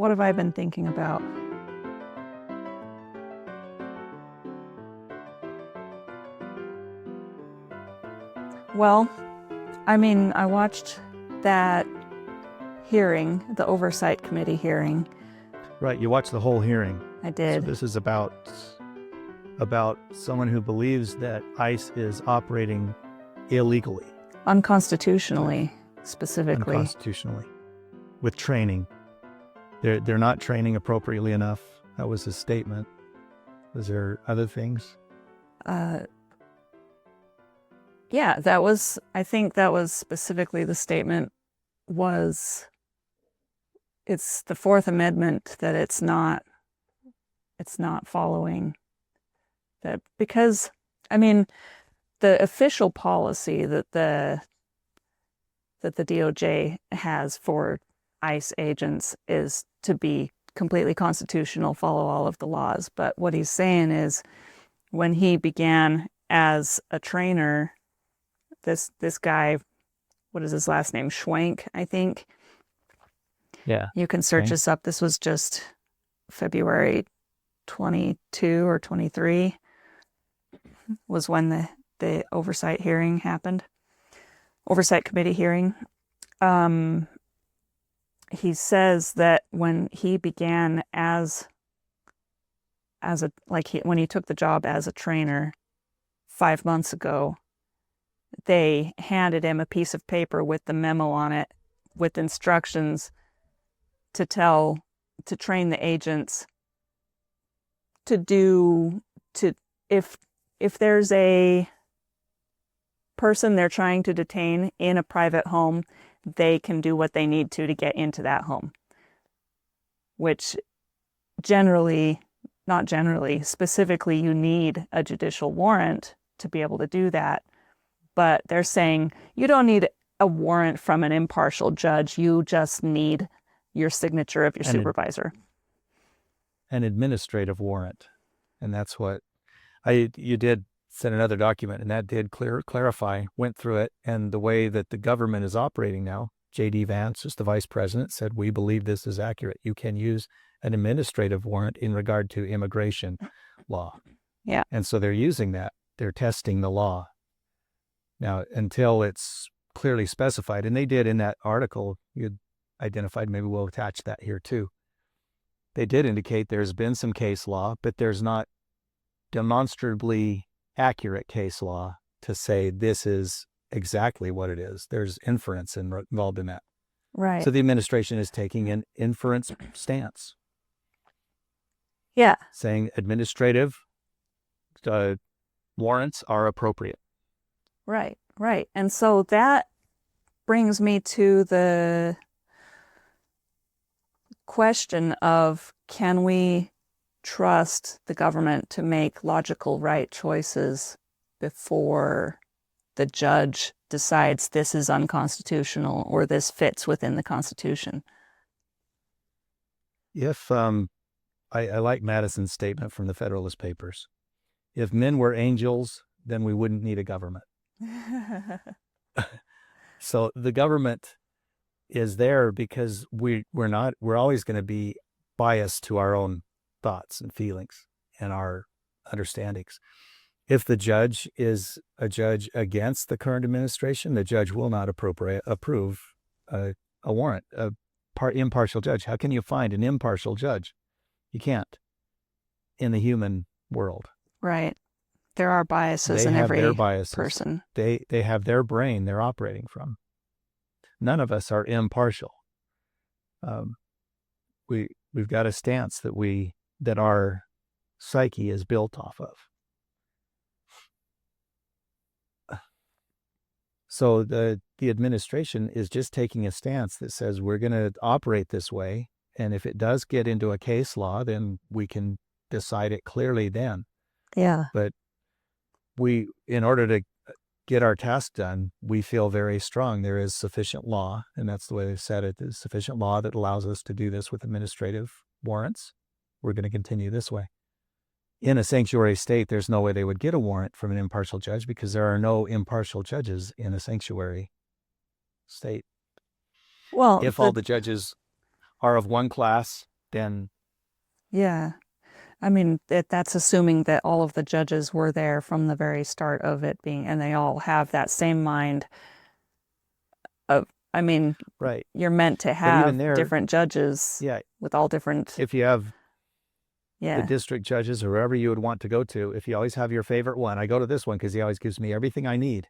what have I been thinking about? Well, I mean, I watched that hearing, the Oversight Committee hearing. Right, you watched the whole hearing. I did. So this is about someone who believes that ICE is operating illegally, Unconstitutionally, specifically. unconstitutionally, with training. They're not training appropriately enough. That was his statement. Was there other things? Yeah, I think that was specifically the statement was, it's the Fourth Amendment that it's not following that, because, I mean, the official policy that the DOJ has for ICE agents is to be completely constitutional, follow all of the laws. But what he's saying is, when he began as a trainer, this guy, what is his last name? Schwenk, I think. Yeah. You can search Okay. this up. This was just February 22 or 23 was when the oversight hearing happened. Oversight committee hearing. He says that when he began when he took the job as a trainer 5 months ago, they handed him a piece of paper with the memo on it with instructions to train the agents if there's a person they're trying to detain in a private home, they can do what they need to get into that home. Which specifically, you need a judicial warrant to be able to do that. But they're saying you don't need a warrant from an impartial judge. You just need your signature of your supervisor. An administrative warrant. And that's what you did send another document, and that did clarify, went through it, and the way that the government is operating now. J.D. Vance, just the vice president, said, we believe this is accurate. You can use an administrative warrant in regard to immigration law. Yeah. And so they're using that. They're testing the law. Now, until it's clearly specified, and they did in that article you identified, maybe we'll attach that here too. They did indicate there's been some case law, but there's not demonstrably accurate case law to say this is exactly what it is. There's inference involved in that. Right. So the administration is taking an inference stance. Yeah. Saying administrative warrants are appropriate. Right. And so that brings me to the question of, can we trust the government to make logical, right choices before the judge decides this is unconstitutional or this fits within the Constitution? If I like Madison's statement from the Federalist Papers. If men were angels, then we wouldn't need a government. So the government is there because we're always going to be biased to our own thoughts and feelings and our understandings. If the judge is a judge against the current administration, the judge will not approve a warrant, impartial judge. How can you find an impartial judge? You can't in the human world. Right. There are biases in every person. They have their brain they're operating from. None of us are impartial. We've got a stance that our psyche is built off of. So the administration is just taking a stance that says we're going to operate this way, and if it does get into a case law, then we can decide it clearly then. Yeah. But in order to get our task done, we feel very strong. There is sufficient law, and that's the way they said it. There's sufficient law that allows us to do this with administrative warrants. We're going to continue this way. In a sanctuary state, there's no way they would get a warrant from an impartial judge because there are no impartial judges in a sanctuary state. Well, if all the judges are of one class then Yeah. I mean, that's assuming that all of the judges were there from the very start of it being, and they all have that same mind of, I mean, right. you're meant to But even have there, different judges yeah, with all different, if you have the yeah, district judges or wherever you would want to go to, if you always have your favorite one, I go to this one because he always gives me everything I need.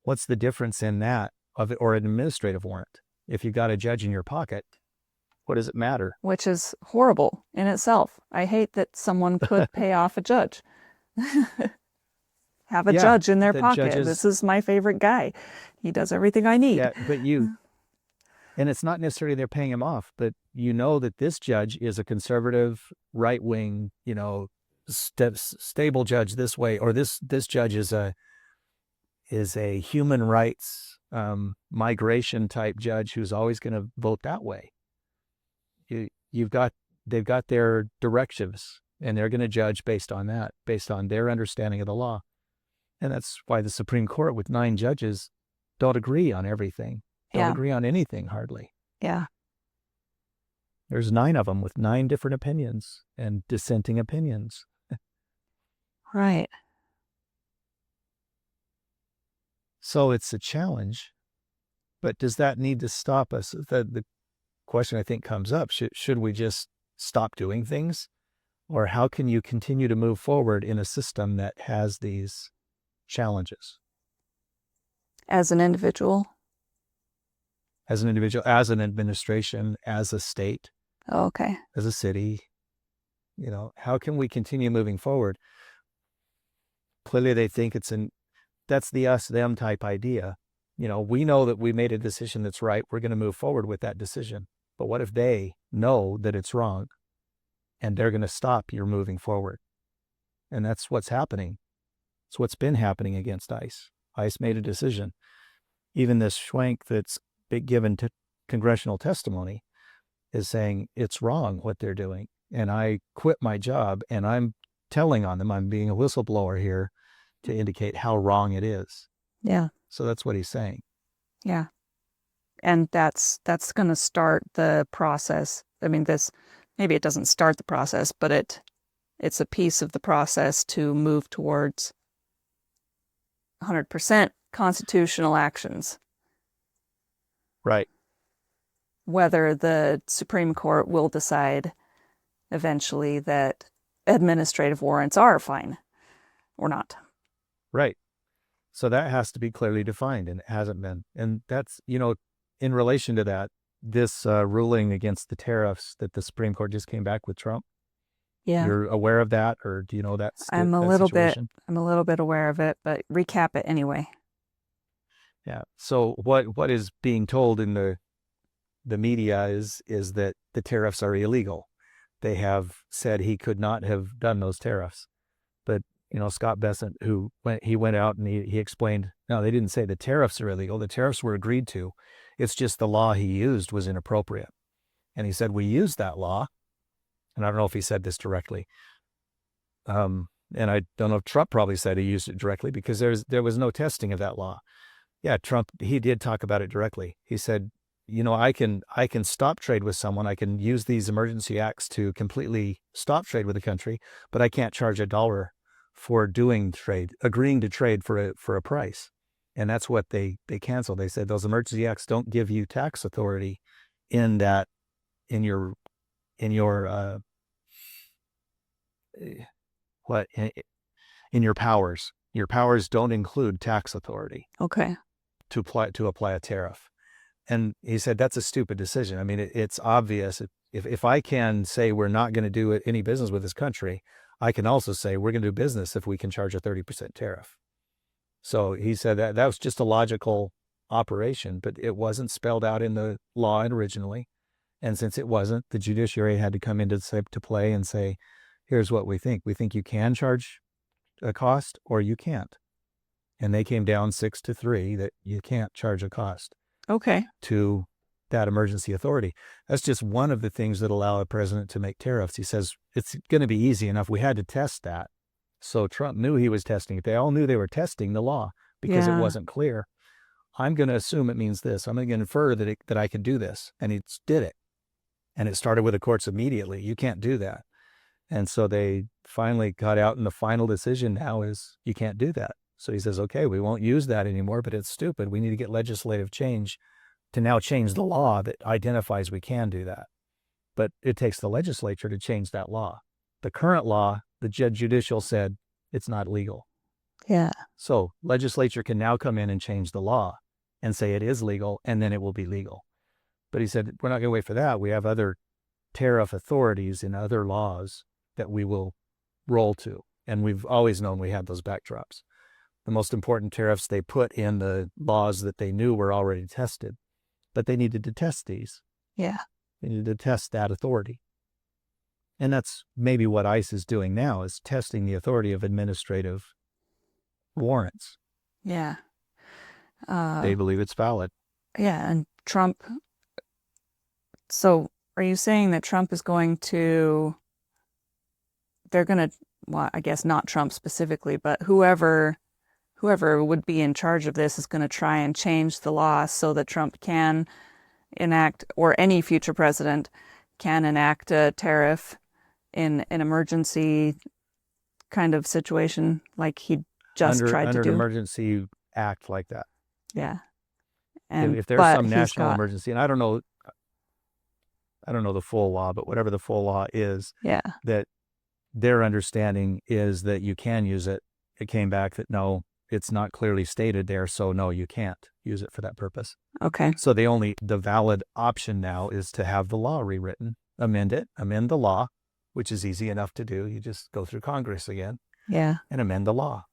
What's the difference in that of it or an administrative warrant? If you got a judge in your pocket, what does it matter? which is horrible in itself. I hate that someone could pay off a judge. Have a Yeah, judge in their the pocket. judges, This is my favorite guy. He does everything I need. yeah, but and it's not necessarily they're paying him off, but you know that this judge is a conservative, right wing, stable judge this way, or this judge is a human rights migration type judge who's always going to vote that way. They've got their directives, and they're going to judge based on that, based on their understanding of the law. And that's why the Supreme Court with 9 judges don't agree on everything. Don't agree on anything, hardly. Yeah. There's 9 of them with 9 different opinions and dissenting opinions. Right. So it's a challenge, but does that need to stop us? The question I think comes up, should we just stop doing things? Or how can you continue to move forward in a system that has these challenges? As an individual? As an individual, as an administration, as a state, Oh, okay. as a city, how can we continue moving forward? Clearly they think that's the us, them type idea. We know that we made a decision that's right. We're going to move forward with that decision. But what if they know that it's wrong and they're going to stop your moving forward? And that's what's happening. It's what's been happening against ICE. ICE made a decision. Even this Schwenk that's been given to congressional testimony is saying it's wrong what they're doing. And I quit my job and I'm telling on them, I'm being a whistleblower here to indicate how wrong it is. Yeah. So that's what he's saying. Yeah. And that's going to start the process. I mean, maybe it doesn't start the process, but it's a piece of the process to move towards 100% constitutional actions. Right. Whether the Supreme Court will decide eventually that administrative warrants are fine or not. Right. So that has to be clearly defined, and it hasn't been. And that's, in relation to that, this ruling against the tariffs that the Supreme Court just came back with Trump. Yeah. You're aware of that, or do you know that? I'm a little bit aware of it, but recap it anyway. Yeah. So what is being told in the media is that the tariffs are illegal. They have said he could not have done those tariffs. But, Scott Bessent, he went out and he explained, no, they didn't say the tariffs are illegal. The tariffs were agreed to. It's just the law he used was inappropriate. And he said, we used that law. And I don't know if he said this directly. And I don't know if Trump probably said he used it directly because there was no testing of that law. Yeah, Trump, he did talk about it directly. He said, I can stop trade with someone. I can use these emergency acts to completely stop trade with a country, but I can't charge $1 for agreeing to trade for a price. And that's what they canceled. They said those emergency acts don't give you tax authority in your powers. Your powers don't include tax authority. Okay. To apply a tariff. And he said, that's a stupid decision. I mean, it's obvious. If I can say we're not going to do any business with this country, I can also say we're going to do business if we can charge a 30% tariff. So he said that was just a logical operation, but it wasn't spelled out in the law originally. And since it wasn't, the judiciary had to come into play and say, here's what we think. We think you can charge a cost or you can't. And they came down 6-3 that you can't charge a cost. Okay. To that emergency authority. That's just one of the things that allow a president to make tariffs. He says it's going to be easy enough. We had to test that. So Trump knew he was testing it. They all knew they were testing the law because it wasn't clear. I'm going to assume it means this. I'm going to infer that I can do this. And he did it. And it started with the courts immediately. You can't do that. And so they finally got out, and the final decision now is you can't do that. So he says, okay, we won't use that anymore, but it's stupid. We need to get legislative change to now change the law that identifies we can do that. But it takes the legislature to change that law. The current law, the judicial said it's not legal. Yeah. So legislature can now come in and change the law and say it is legal, and then it will be legal. But he said, we're not going to wait for that. We have other tariff authorities in other laws that we will roll to. And we've always known we had those backdrops. The most important tariffs they put in the laws that they knew were already tested, but they needed to test these. Yeah. They needed to test that authority. And that's maybe what ICE is doing now, is testing the authority of administrative warrants. Yeah. They believe it's valid. Yeah. And Trump. So are you saying that Trump is going to, they're going to, well, I guess not Trump specifically, but whoever would be in charge of this is going to try and change the law so that Trump can enact, or any future president can enact a tariff in an emergency kind of situation like he just tried to do? Under an emergency act like that. Yeah. And if there's some national emergency, and I don't know the full law, but whatever the full law is, yeah, that their understanding is that you can use it. It came back that no, it's not clearly stated there, so no, you can't use it for that purpose. Okay. So the valid option now is to have the law rewritten, amend the law, which is easy enough to do. You just go through Congress again. Yeah. And amend the law.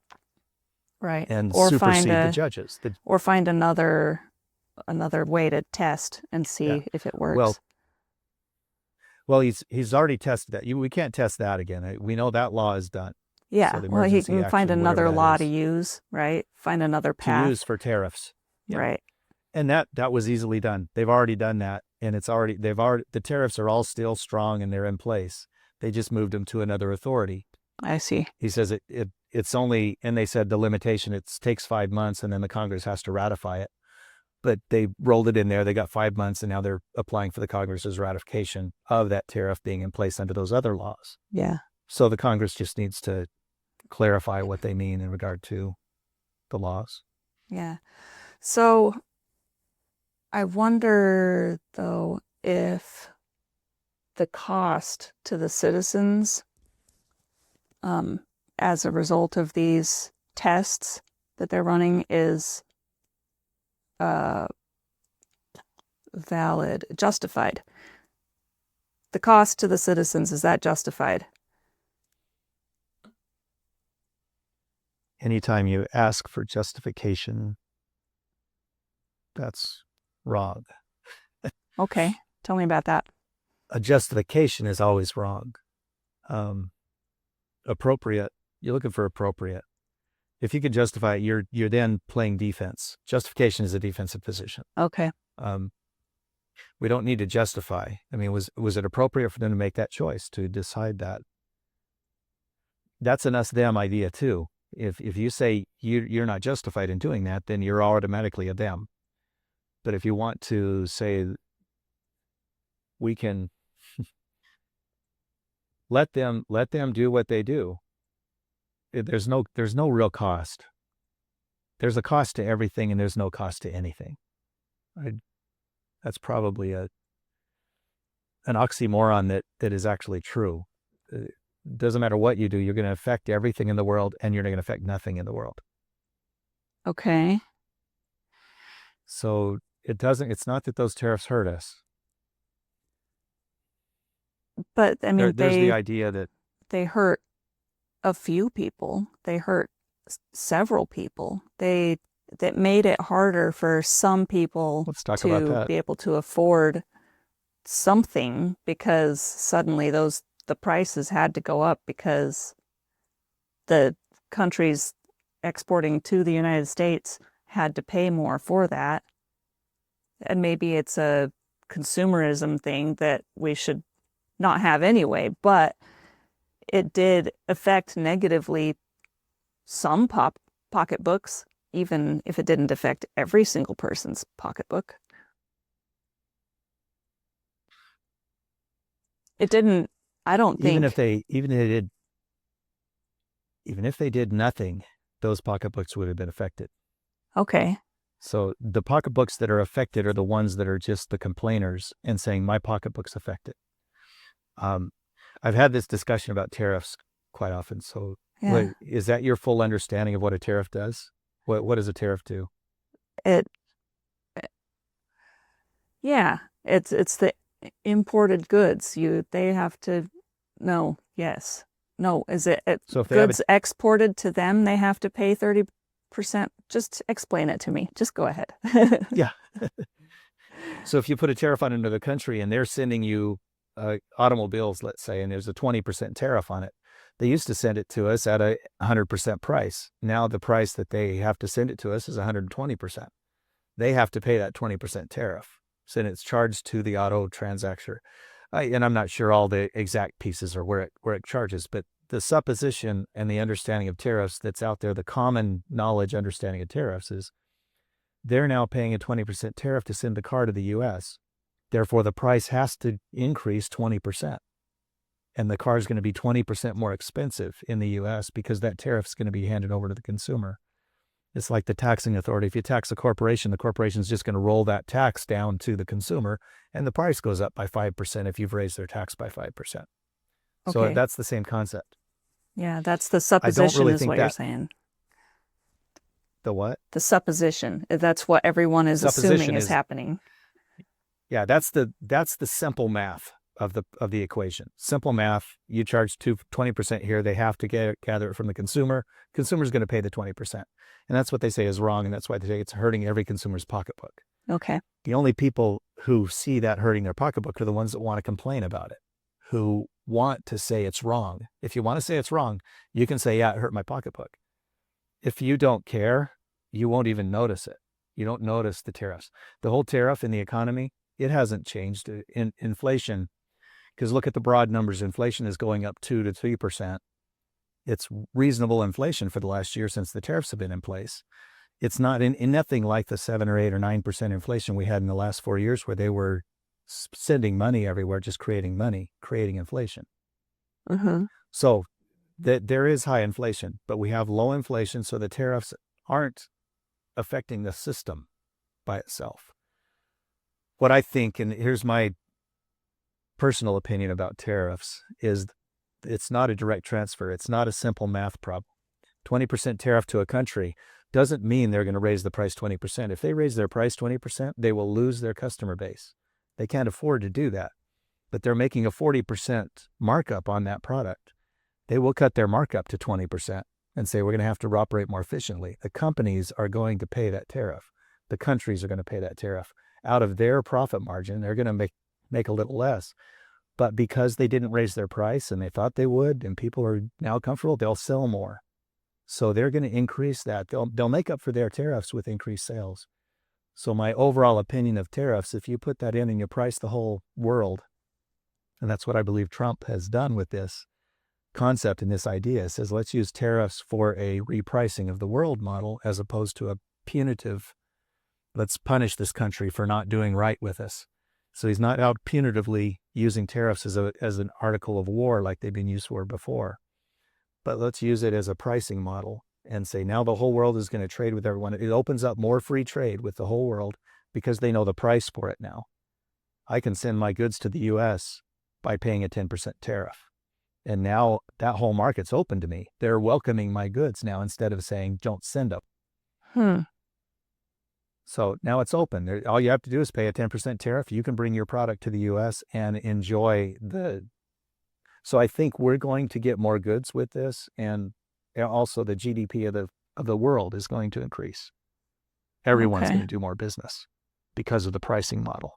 Right. And supersede the judges. Or find another way to test and see if it works. Well, he's already tested that. We can't test that again. We know that law is done. Yeah. So well, he can find another law to use, right? Find another path to use for tariffs. Yeah. Right. And that was easily done. They've already done that, and the tariffs are all still strong and they're in place. They just moved them to another authority. I see. He says it's only, and they said the limitation, it takes 5 months and then the Congress has to ratify it. But they rolled it in there. They got 5 months, and now they're applying for the Congress's ratification of that tariff being in place under those other laws. Yeah. So the Congress just needs to clarify what they mean in regard to the laws. Yeah. So I wonder, though, if the cost to the citizens as a result of these tests that they're running is justified. The cost to the citizens, is that justified? Anytime you ask for justification, that's wrong. Okay, tell me about that. A justification is always wrong. Appropriate, you're looking for appropriate. If you can justify it, you're then playing defense. Justification is a defensive position. Okay. We don't need to justify. I mean, was it appropriate for them to make that choice, to decide that? That's an us-them idea too. If you say you're not justified in doing that, then you're automatically a them. But if you want to say we can let them do what they do, there's no real cost. There's a cost to everything, and there's no cost to anything. That's probably an oxymoron that is actually true. It doesn't matter what you do, you're going to affect everything in the world, and you're not going to affect nothing in the world. Okay. So it's not that those tariffs hurt us. But I mean, there's the idea that they hurt a few people. They hurt several people. That made it harder for some people to be able to afford something, because suddenly the prices had to go up because the countries exporting to the United States had to pay more for that. And maybe it's a consumerism thing that we should not have anyway, but it did affect negatively some pocketbooks, even if it didn't affect every single person's pocketbook. It didn't, I don't Even think. if they did nothing, those pocketbooks would have been affected. Okay. So the pocketbooks that are affected are the ones that are just the complainers and saying my pocketbook's affected. I've had this discussion about tariffs quite often. So Yeah. is that your full understanding of what a tariff does? What does a tariff do? It, yeah, it's the imported goods. They have to, no, yes. No, is it So if they have a goods exported to them, they have to pay 30%? Just explain it to me. Just go ahead. yeah. So if you put a tariff on another country and they're sending you automobiles, let's say, and there's a 20% tariff on it, they used to send it to us at a 100% price. Now the price that they have to send it to us is 120%. They have to pay that 20% tariff. So it's charged to the auto transactor. And I'm not sure all the exact pieces or where it charges, but the supposition and the understanding of tariffs that's out there, the common knowledge understanding of tariffs is they're now paying a 20% tariff to send the car to the U.S. Therefore, the price has to increase 20%. And the car is going to be 20% more expensive in the U.S. because that tariff is going to be handed over to the consumer. It's like the taxing authority. If you tax a corporation, the corporation is just going to roll that tax down to the consumer, and the price goes up by 5% if you've raised their tax by 5%. So Okay. that's the same concept. Yeah, that's the I don't supposition really is think what you're that saying. the what? The supposition. That's what everyone is assuming Supposition is is, happening. yeah, that's the simple math of the equation. Simple math, you charge 20% here, they have to gather it from the consumer. Consumer's going to pay the 20%. And that's what they say is wrong, and that's why they say it's hurting every consumer's pocketbook. Okay. The only people who see that hurting their pocketbook are the ones that want to complain about it, who want to say it's wrong. If you want to say it's wrong, you can say, yeah, it hurt my pocketbook. If you don't care, you won't even notice it. You don't notice the tariffs. The whole tariff in the economy, it hasn't changed. In inflation, because look at the broad numbers. Inflation is going up 2 to 3%. It's reasonable inflation for the last year since the tariffs have been in place. It's not in nothing like the 7 or 8 or 9% inflation we had in the last 4 years where they were sending money everywhere, just creating money, creating inflation. Mm-hmm. So there is high inflation, but we have low inflation, so the tariffs aren't affecting the system by itself. What I think, and here's my personal opinion about tariffs, is it's not a direct transfer. It's not a simple math problem. 20% tariff to a country doesn't mean they're going to raise the price 20%. If they raise their price 20%, they will lose their customer base. They can't afford to do that, but they're making a 40% markup on that product. They will cut their markup to 20% and say, we're going to have to operate more efficiently. The companies are going to pay that tariff. The countries are going to pay that tariff. Out of their profit margin, they're going to make a little less. But because they didn't raise their price and they thought they would, and people are now comfortable, they'll sell more. So they're going to increase that. They'll make up for their tariffs with increased sales. So my overall opinion of tariffs, if you put that in and you price the whole world, and that's what I believe Trump has done with this concept and this idea, says let's use tariffs for a repricing of the world model as opposed to a punitive, let's punish this country for not doing right with us. So he's not out punitively using tariffs as an article of war like they've been used for before. But let's use it as a pricing model and say now the whole world is going to trade with everyone. It opens up more free trade with the whole world because they know the price for it now. I can send my goods to the U.S. by paying a 10% tariff. And now that whole market's open to me. They're welcoming my goods now instead of saying, don't send them. So now it's open. All you have to do is pay a 10% tariff. You can bring your product to the U.S. and enjoy So I think we're going to get more goods with this, and also the GDP of the world is going to increase. Everyone's going to do more business because of the pricing model.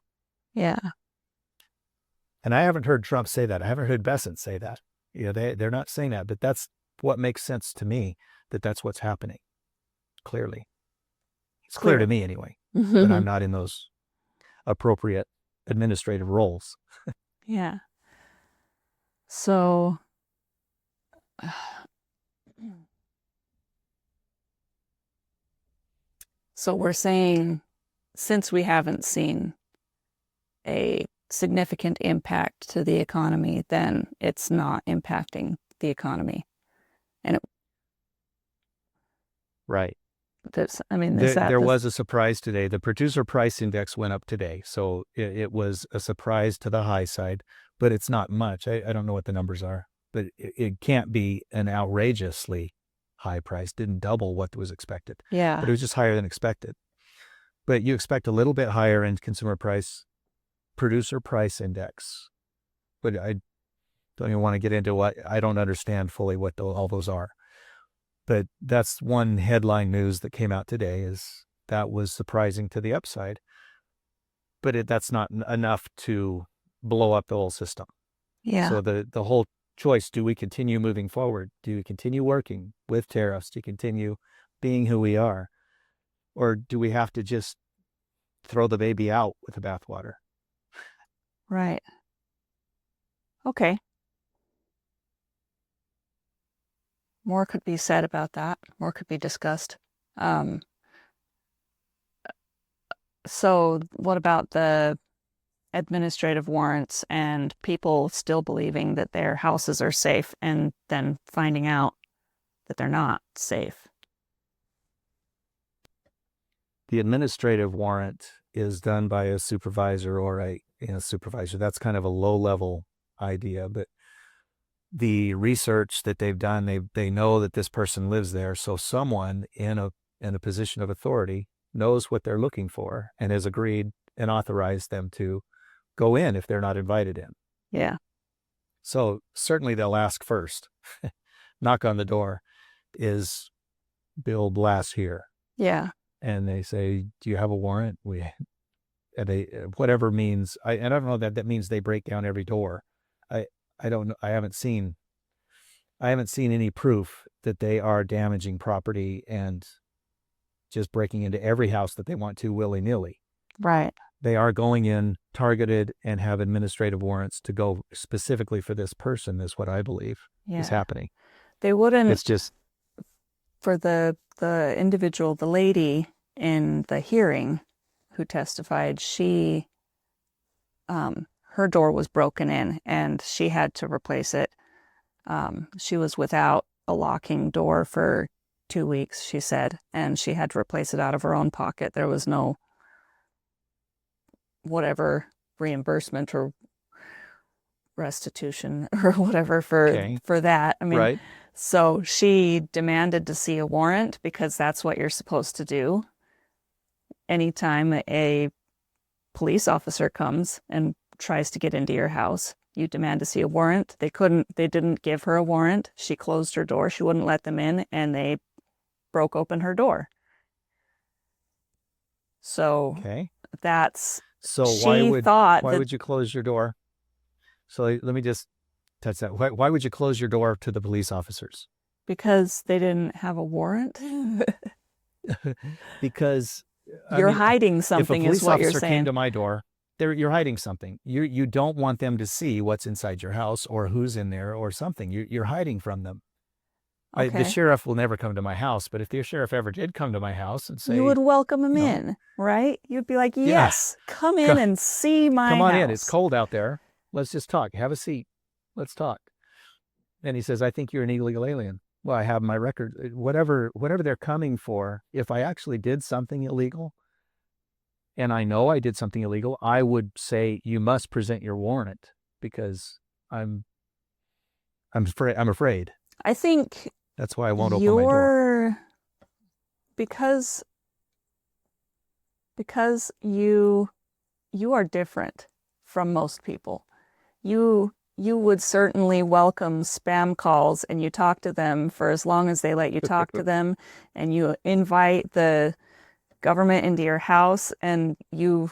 Yeah. And I haven't heard Trump say that. I haven't heard Bessent say that. They're not saying that, but that's what makes sense to me, that's what's happening. Clearly. It's clear to me anyway, that I'm not in those appropriate administrative roles. Yeah. So we're saying, since we haven't seen a significant impact to the economy, then it's not impacting the economy. And Right. is that There was a surprise today. The producer price index went up today. So it was a surprise to the high side, but it's not much. I don't know what the numbers are, but it can't be an outrageously high price. Didn't double what was expected, yeah, but it was just higher than expected. But you expect a little bit higher in producer price index. But I don't even want to get into what, I don't understand fully what all those are. But that's one headline news that came out today, is that was surprising to the upside. But that's not enough to blow up the whole system. yeah, So the whole choice, do we continue moving forward? Do we continue working with tariffs? Do we continue being who we are? Or do we have to just throw the baby out with the bathwater? right. Okay. More could be said about that. More could be discussed. So what about the administrative warrants and people still believing that their houses are safe and then finding out that they're not safe? The administrative warrant is done by a supervisor or a supervisor. That's kind of a low-level idea, but the research that they've done, they know that this person lives there, so someone in a position of authority knows what they're looking for and has agreed and authorized them to go in if they're not invited in. Yeah. So certainly they'll ask first. Knock on the door. Is Bill Blass here? Yeah. And they say, do you have a warrant? Whatever means, I don't know that means they break down every door. I don't know. I haven't seen any proof that they are damaging property and just breaking into every house that they want to willy-nilly. Right. They are going in targeted and have administrative warrants to go specifically for this person, is what I believe is happening. They wouldn't. It's just for the individual, the lady in the hearing who testified, she her door was broken in and she had to replace it. She was without a locking door for 2 weeks, she said, and she had to replace it out of her own pocket. There was no whatever reimbursement or restitution or whatever for that. I mean, right. So she demanded to see a warrant because that's what you're supposed to do. Anytime a police officer comes and tries to get into your house, you demand to see a warrant. They didn't give her a warrant. She closed her door. She wouldn't let them in, and they broke open her door. So that's, so why would you close your door? So let me just touch that. Why would you close your door to the police officers? Because they didn't have a warrant. Because you're hiding something, is what you're saying. If a police officer came to my door, you're hiding something. You don't want them to see what's inside your house or who's in there or something. You're hiding from them. Okay. The sheriff will never come to my house, but if the sheriff ever did come to my house and say, you would welcome him in, right? You'd be like, yes, come in and see my house. Come on in. It's cold out there. Let's just talk. Have a seat. Let's talk. And he says, I think you're an illegal alien. Well, I have my record. Whatever they're coming for, if I actually did something illegal, and I know I did something illegal, I would say you must present your warrant because I'm afraid. I think that's why I won't open my door. Because you are different from most people. You would certainly welcome spam calls and you talk to them for as long as they let you talk to them, and you invite the government into your house, and you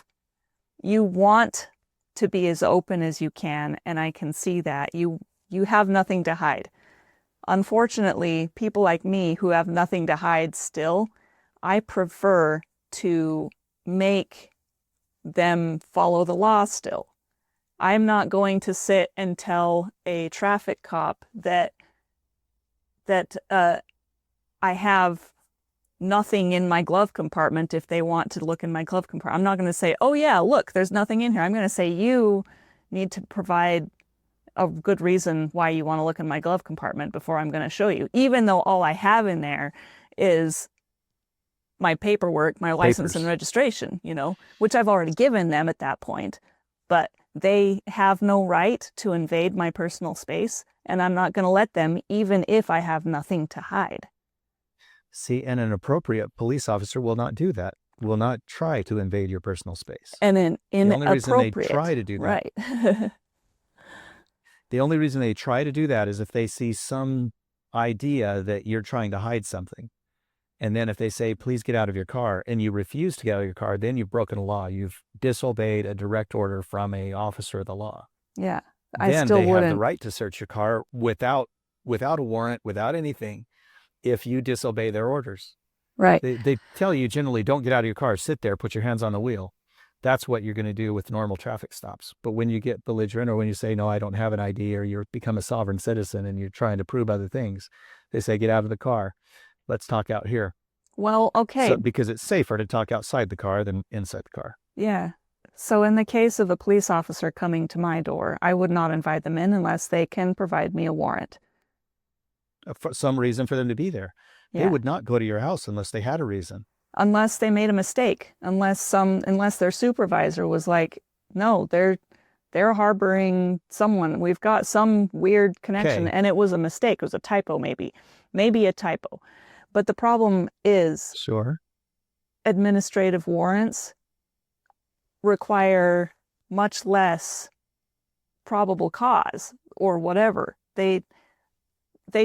want to be as open as you can, and I can see that. You have nothing to hide. Unfortunately, people like me who have nothing to hide still, I prefer to make them follow the law still. I'm not going to sit and tell a traffic cop that I have nothing in my glove compartment if they want to look in my glove compartment. I'm not going to say, oh yeah, look, there's nothing in here. I'm going to say, you need to provide a good reason why you want to look in my glove compartment before I'm going to show you, even though all I have in there is my paperwork, my license and registration, which I've already given them at that point. But they have no right to invade my personal space, and I'm not going to let them, even if I have nothing to hide. See, and an appropriate police officer will not do that, will not try to invade your personal space. And an inappropriate. The only reason they try to do that. Right. The only reason they try to do that is if they see some idea that you're trying to hide something. And then if they say, please get out of your car, and you refuse to get out of your car, then you've broken a law. You've disobeyed a direct order from a officer of the law. Yeah. Then they have the right to search your car without a warrant, without anything, if you disobey their orders. Right. They tell you generally, don't get out of your car, sit there, put your hands on the wheel. That's what you're going to do with normal traffic stops. But when you get belligerent, or when you say, no, I don't have an ID, or you become a sovereign citizen and you're trying to prove other things, they say, get out of the car. Let's talk out here. Well, okay. Because it's safer to talk outside the car than inside the car. Yeah. So in the case of a police officer coming to my door, I would not invite them in unless they can provide me a warrant. For some reason for them to be there. Yeah. They would not go to your house unless they had a reason. Unless they made a mistake, unless their supervisor was like, no, they're harboring someone. We've got some weird connection, and it was a mistake. It was a typo, maybe a typo. But the problem is, administrative warrants require much less probable cause or whatever. They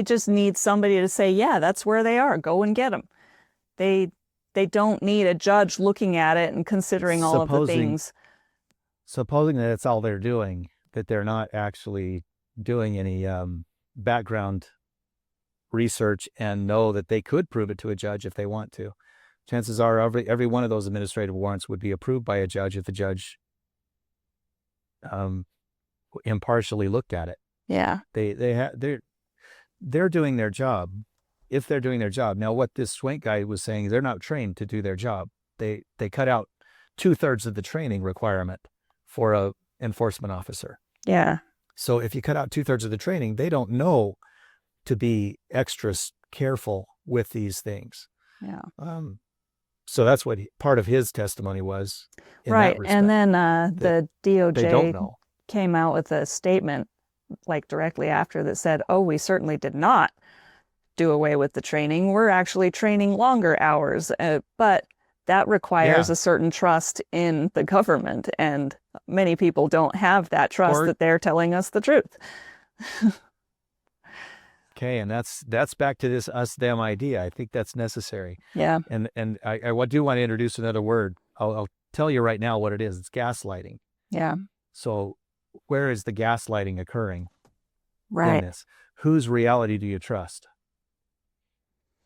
just need somebody to say, yeah, that's where they are. Go and get them. They don't need a judge looking at it and considering all of the things. Supposing that that's all they're doing, that they're not actually doing any background research and know that they could prove it to a judge if they want to. Chances are every one of those administrative warrants would be approved by a judge if the judge impartially looked at it. Yeah. They're doing their job. If they're doing their job. Now, what this Swank guy was saying is they're not trained to do their job. They cut out 2/3 of the training requirement for a enforcement officer. Yeah. So if you cut out 2/3 of the training, they don't know to be extra careful with these things. Yeah. So that's what part of his testimony was. Right. And then the DOJ came out with a statement like directly after that said, oh, we certainly did not do away with the training. We're actually training longer hours, but that requires a certain trust in the government, and many people don't have that trust that they're telling us the truth. Okay, and that's back to this us-them idea. I think that's necessary. Yeah. And I do want to introduce another word. I'll tell you right now what it is. It's gaslighting. Yeah. So where is the gaslighting occurring? Right. In this? Whose reality do you trust?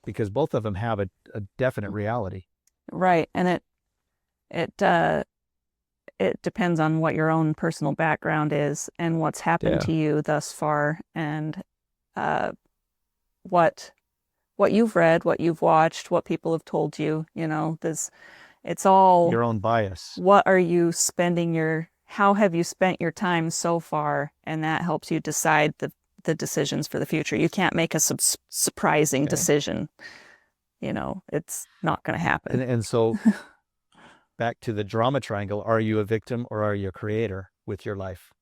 Because both of them have a definite reality. Right. And it depends on what your own personal background is and what's happened to you thus far, and what you've read, what you've watched, what people have told you, it's all your own bias. What are you spending how have you spent your time so far? And that helps you decide the decisions for the future. You can't make a surprising decision. It's not going to happen. And so back to the drama triangle, are you a victim or are you a creator with your life?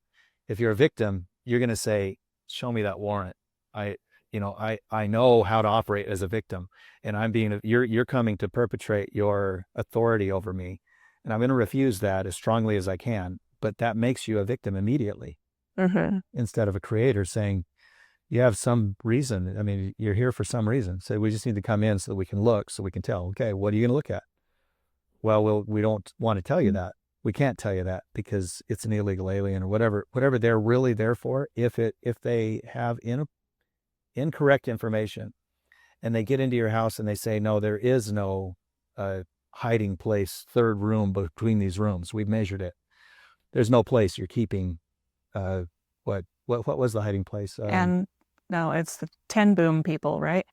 If you're a victim, you're going to say, show me that warrant. I know how to operate as a victim, and you're coming to perpetrate your authority over me, and I'm going to refuse that as strongly as I can. But that makes you a victim immediately, instead of a creator saying, you have some reason. I mean, you're here for some reason. So we just need to come in so that we can look, so we can tell, okay, what are you going to look at? Well, we don't want to tell you that. We can't tell you that because it's an illegal alien or whatever they're really there for. If they have incorrect information and they get into your house and they say, no, there is no hiding place, third room between these rooms. We've measured it. There's no place you're keeping. What was the hiding place? No, it's the Ten Boom people, right?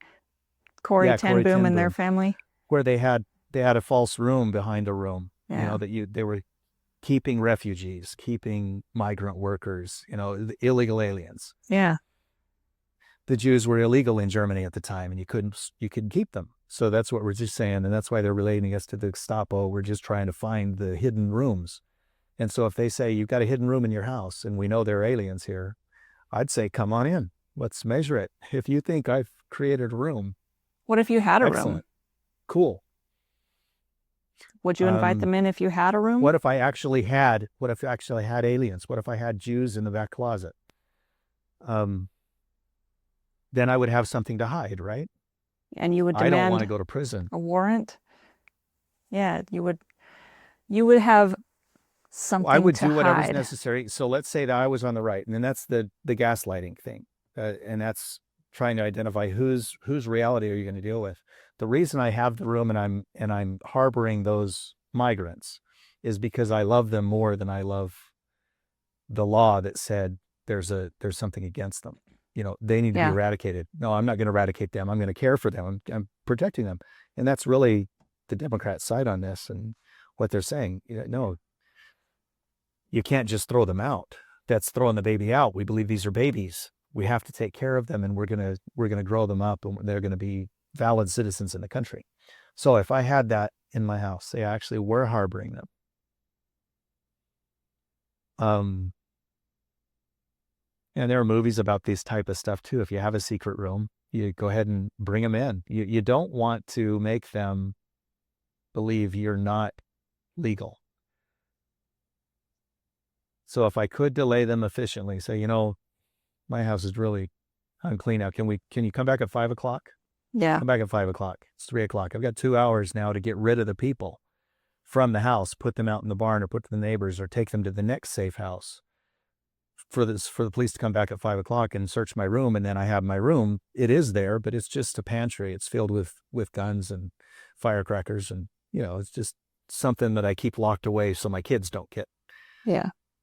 Corey Ten Boom and their family. where they had a false room behind a room. Yeah. They were keeping refugees, keeping migrant workers, the illegal aliens. Yeah. The Jews were illegal in Germany at the time, and you couldn't keep them. So that's what we're just saying, and that's why they're relating us to the Gestapo. We're just trying to find the hidden rooms. And so if they say you've got a hidden room in your house and we know there are aliens here, I'd say, come on in. Let's measure it. If you think I've created a room. What if you had a room? Excellent. Cool. Would you invite them in if you had a room? What if I actually had aliens? What if I had Jews in the back closet? Then I would have something to hide, right? And you would I don't demand want to go to prison. a warrant? Yeah, you would have something I would to do whatever's hide. necessary. So let's say that I was on the right, and then that's the gaslighting thing, and that's trying to identify whose reality are you going to deal with. The reason I have the room and I'm harboring those migrants is because I love them more than I love the law that said there's something against them. They need to be eradicated. No, I'm not going to eradicate them. I'm going to care for them. I'm protecting them. And that's really the Democrat side on this and what they're saying. No, you can't just throw them out. That's throwing the baby out. We believe these are babies. We have to take care of them, and we're going to grow them up, and they're going to be valid citizens in the country. So if I had that in my house, they actually were harboring them. And there are movies about this type of stuff too. If you have a secret room, you go ahead and bring them in. You don't want to make them believe you're not legal. So if I could delay them efficiently, say, my house is really unclean now. Can you come back at 5 o'clock? Yeah. Come back at 5 o'clock. It's 3 o'clock. I've got 2 hours now to get rid of the people from the house, put them out in the barn or put to the neighbors or take them to the next safe house for the police to come back at 5 o'clock and search my room. And then I have my room. It is there, but it's just a pantry. It's filled with guns and firecrackers. And, it's just something that I keep locked away so my kids don't get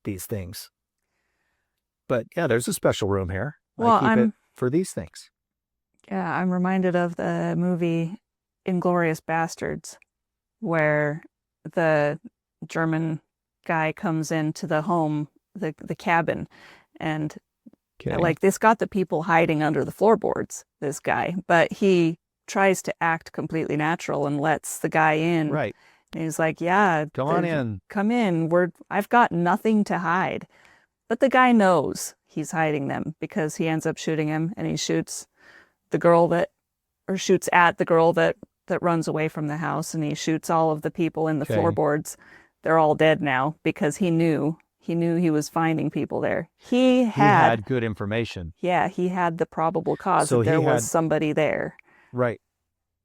these things. But yeah, there's a special room here. Well, I keep it for these things. Yeah, I'm reminded of the movie Inglourious Bastards, where the German guy comes into the home, the cabin, and like this got the people hiding under the floorboards, this guy, but he tries to act completely natural and lets the guy in. Right. And he's like, yeah, Go on in. Come in. I've got nothing to hide. But the guy knows he's hiding them because he ends up shooting him, and he shoots at the girl that runs away from the house, and he shoots all of the people in the floorboards. They're all dead now because he knew he was finding people there. He had good information. Yeah, he had the probable cause that there was somebody there. Right.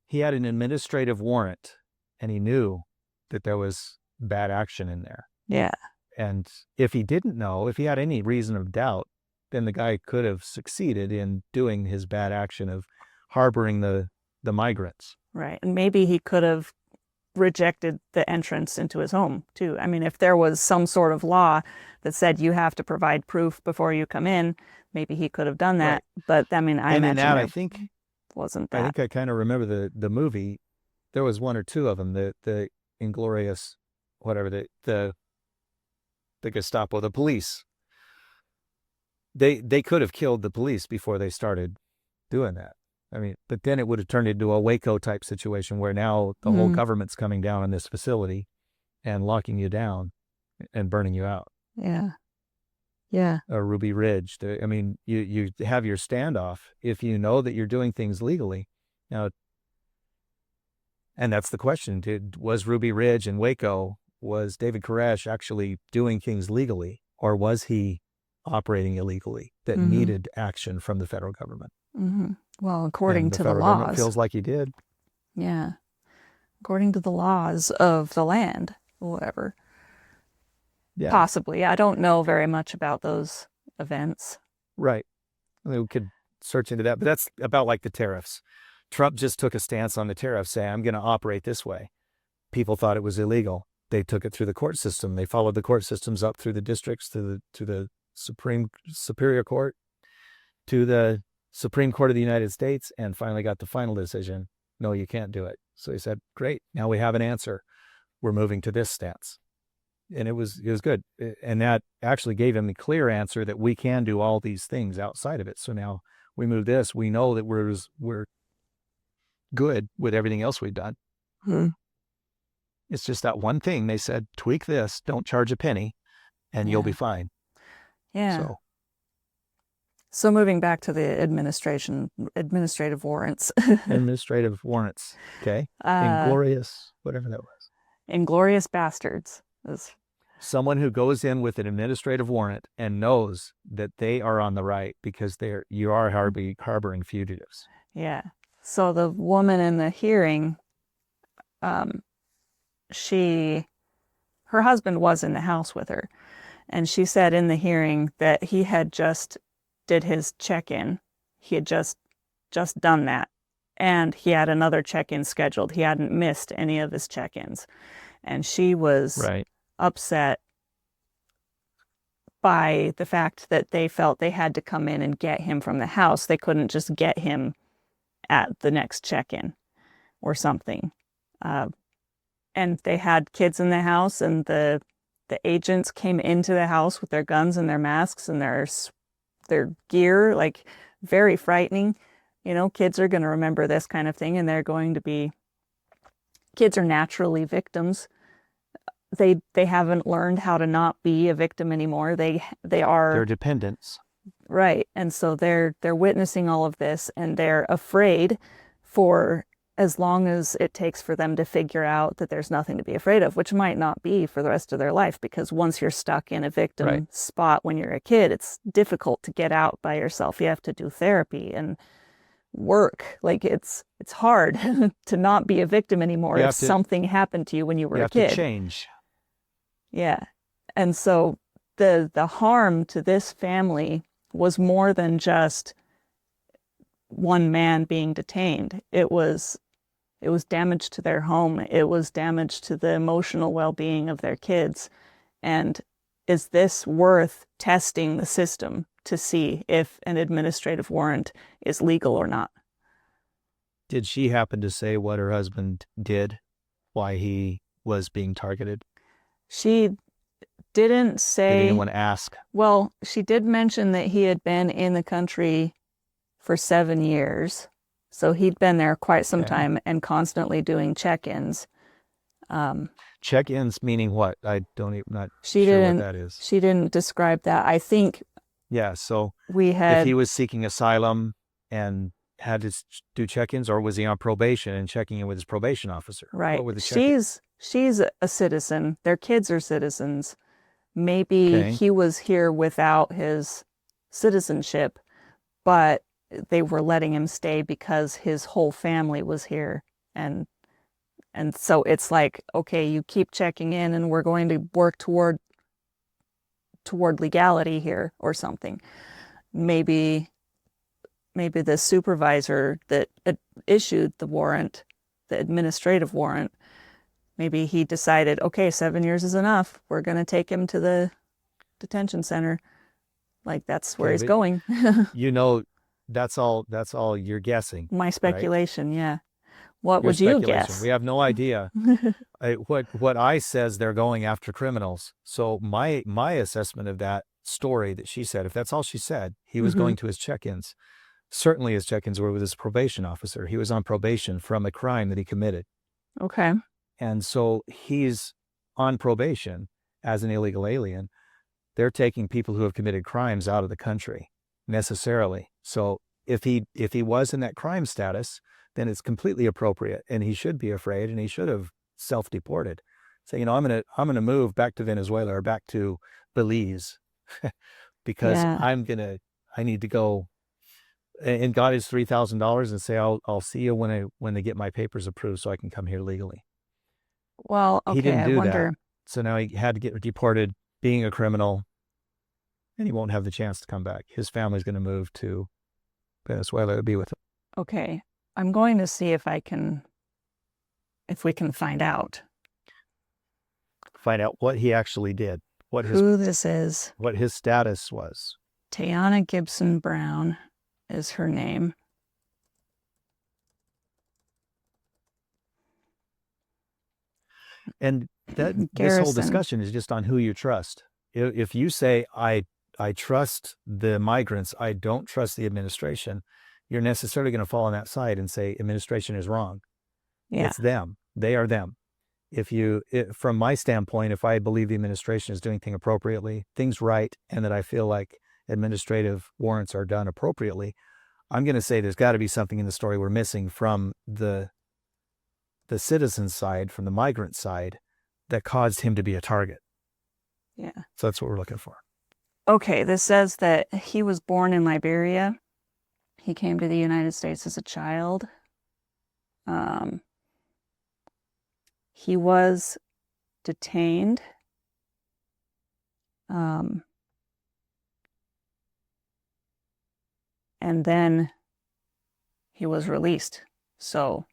He had an administrative warrant, and he knew that there was bad action in there. Yeah. And if he didn't know, if he had any reason of doubt, then the guy could have succeeded in doing his bad action of harboring the migrants. Right. And maybe he could have rejected the entrance into his home too. I mean, if there was some sort of law that said you have to provide proof before you come in, maybe he could have done that. Right. But I mean, I think wasn't that. I think I kind of remember the movie. There was one or two of them, the Inglourious, whatever, the Gestapo, the police. They could have killed the police before they started doing that. I mean, but then it would have turned into a Waco type situation where now the whole government's coming down on this facility and locking you down and burning you out. Yeah. Yeah. Or Ruby Ridge. You have your standoff if you know that you're doing things legally. Now, and that's the question. Was Ruby Ridge and Waco, was David Koresh actually doing things legally, or was he operating illegally that needed action from the federal government? Mm-hmm. Well, according to the laws. Feels like he did. Yeah. According to the laws of the land, whatever. Yeah. Possibly. I don't know very much about those events. Right. We could search into that, but that's about like the tariffs. Trump just took a stance on the tariffs, saying, I'm going to operate this way. People thought it was illegal. They took it through the court system. They followed the court systems up through the districts to the Superior Court, to the Supreme Court of the United States, and finally got the final decision. No, you can't do it. So he said, great, now we have an answer. We're moving to this stance. And it was good. And that actually gave him a clear answer that we can do all these things outside of it. So now we move this, we know that we're good with everything else we've done. Hmm. It's just that one thing. They said, tweak this, don't charge a penny, and you'll be Yeah. fine. Yeah. So moving back to the administrative warrants. Administrative warrants. Okay. Uh, Inglorious, whatever that was. Inglorious Bastards is, Someone who goes in with an administrative warrant and knows that they are on the right because you are harboring fugitives. yeah. So the woman in the hearing, her husband was in the house with her, and she said in the hearing that he had just did his check-in. He had just done that, and he had another check-in scheduled. He hadn't missed any of his check-ins, and she was Right. upset by the fact that they felt they had to come in and get him from the house. They couldn't just get him at the next check-in or something. And they had kids in the house, and the agents came into the house with their guns and their masks and their gear, like very frightening. You know, kids are going to remember this kind of thing, and kids are naturally victims. They haven't learned how to not be a victim anymore. They're dependents. Right. And so they're witnessing all of this, and they're afraid for as long as it takes for them to figure out that there's nothing to be afraid of, which might not be for the rest of their life, because once you're stuck in a victim spot when you're a kid, it's difficult to get out by yourself. You have to do therapy and work. Like it's hard to not be a victim anymore if something happened to you when you were a kid. You have to change. Yeah. And so the harm to this family was more than just one man being detained. It was damage to their home. It was damage to the emotional well-being of their kids. And is this worth testing the system to see if an administrative warrant is legal or not? Did she happen to say what her husband did, why he was being targeted? She didn't say. Did anyone ask? Well, she did mention that he had been in the country for 7 years. So he'd been there quite some time and constantly doing check-ins. Check-ins meaning what? Not sure what that is. She didn't describe that. I think. Yeah. So if he was seeking asylum and had to do check-ins, or was he on probation and checking in with his probation officer? Right. What were the check-ins? She's a citizen. Their kids are citizens. Maybe he was here without his citizenship, but they were letting him stay because his whole family was here. And so it's like, okay, you keep checking in and we're going to work toward legality here or something. Maybe the supervisor that issued the warrant, the administrative warrant, maybe he decided, okay, 7 years is enough. We're going to take him to the detention center. Like that's where he's going. That's all you're guessing. My speculation, right? Yeah. What would you guess? We have no idea. What I says they're going after criminals. So my assessment of that story that she said, if that's all she said, he was going to his check-ins. Certainly his check-ins were with his probation officer. He was on probation from a crime that he committed. Okay. And so he's on probation as an illegal alien. They're taking people who have committed crimes out of the country necessarily. So if he was in that crime status, then it's completely appropriate, and he should be afraid, and he should have self-deported. Say, I'm gonna move back to Venezuela or back to Belize because I need to go and got his $3,000 and say, I'll see you when they get my papers approved so I can come here legally. Well, okay, he didn't do that. So now he had to get deported, being a criminal, and he won't have the chance to come back. His family's going to move to Venezuela to be with him. Okay, I'm going to see if we can find out. Find out what he actually did. Who this is. What his status was. Tayana Gibson Brown is her name. And this whole Garrison. discussion is just on who you trust. If you say, I trust the migrants, I don't trust the administration, you're necessarily going to fall on that side and say administration is wrong. Yeah. It's them. They are them. From my standpoint, if I believe the administration is doing things right, and that I feel like administrative warrants are done appropriately, I'm going to say there's got to be something in the story we're missing from the citizen side, from the migrant side, that caused him to be a target. Yeah. So that's what we're looking for. Okay, this says that he was born in Liberia. He came to the United States as a child. He was detained. And then he was released. So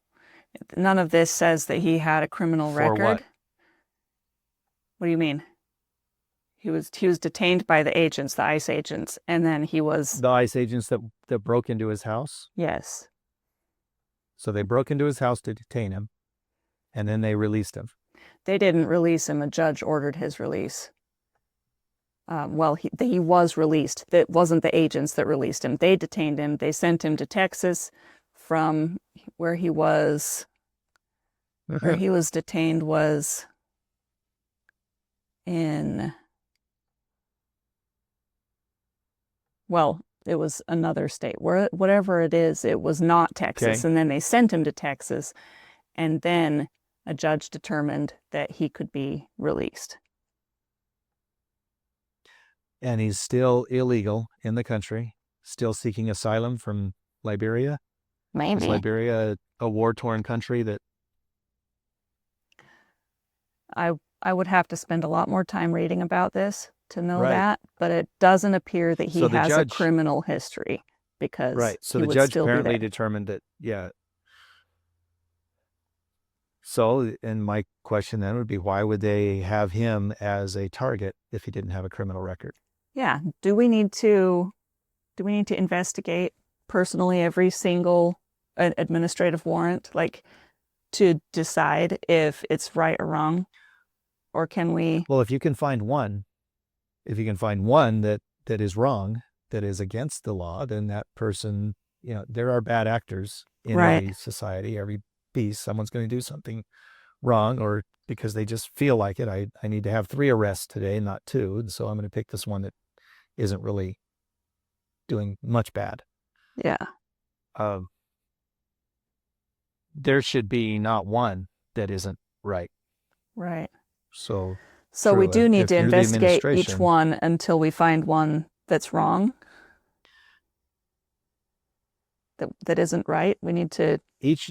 none of this says that he had a criminal For record. what? What do you mean? He was detained by the agents, the ICE agents, and then he was... The ICE agents that broke into his house? Yes. So they broke into his house to detain him, and then they released him. They didn't release him. A judge ordered his release. He was released. That wasn't the agents that released him. They detained him. They sent him to Texas from where he was... Where he was detained was in... Well, it was another state. Whatever it is, it was not Texas. Okay. And then they sent him to Texas. And then a judge determined that he could be released. And he's still illegal in the country, still seeking asylum from Liberia. Maybe. Is Liberia a war-torn country that... I would have to spend a lot more time reading about this to know Right. that, but it doesn't appear that he So the has judge- a criminal history because Right. So he the would judge still be apparently there. determined that, yeah. So, and my question then would be, why would they have him as a target if he didn't have a criminal record? Yeah. Do we need to investigate personally every single administrative warrant, like to decide if it's right or wrong? Or can we... Well, if you can find one that is wrong, that is against the law, then that person, there are bad actors in Right. every society, every piece. Someone's going to do something wrong, or because they just feel like it. I need to have 3 arrests today, not 2. And so I'm going to pick this one that isn't really doing much bad. Yeah. There should be not one that isn't right. Right. So we true, do need if to you're the investigate each administration- one until we find one that's wrong. That isn't right. We need to...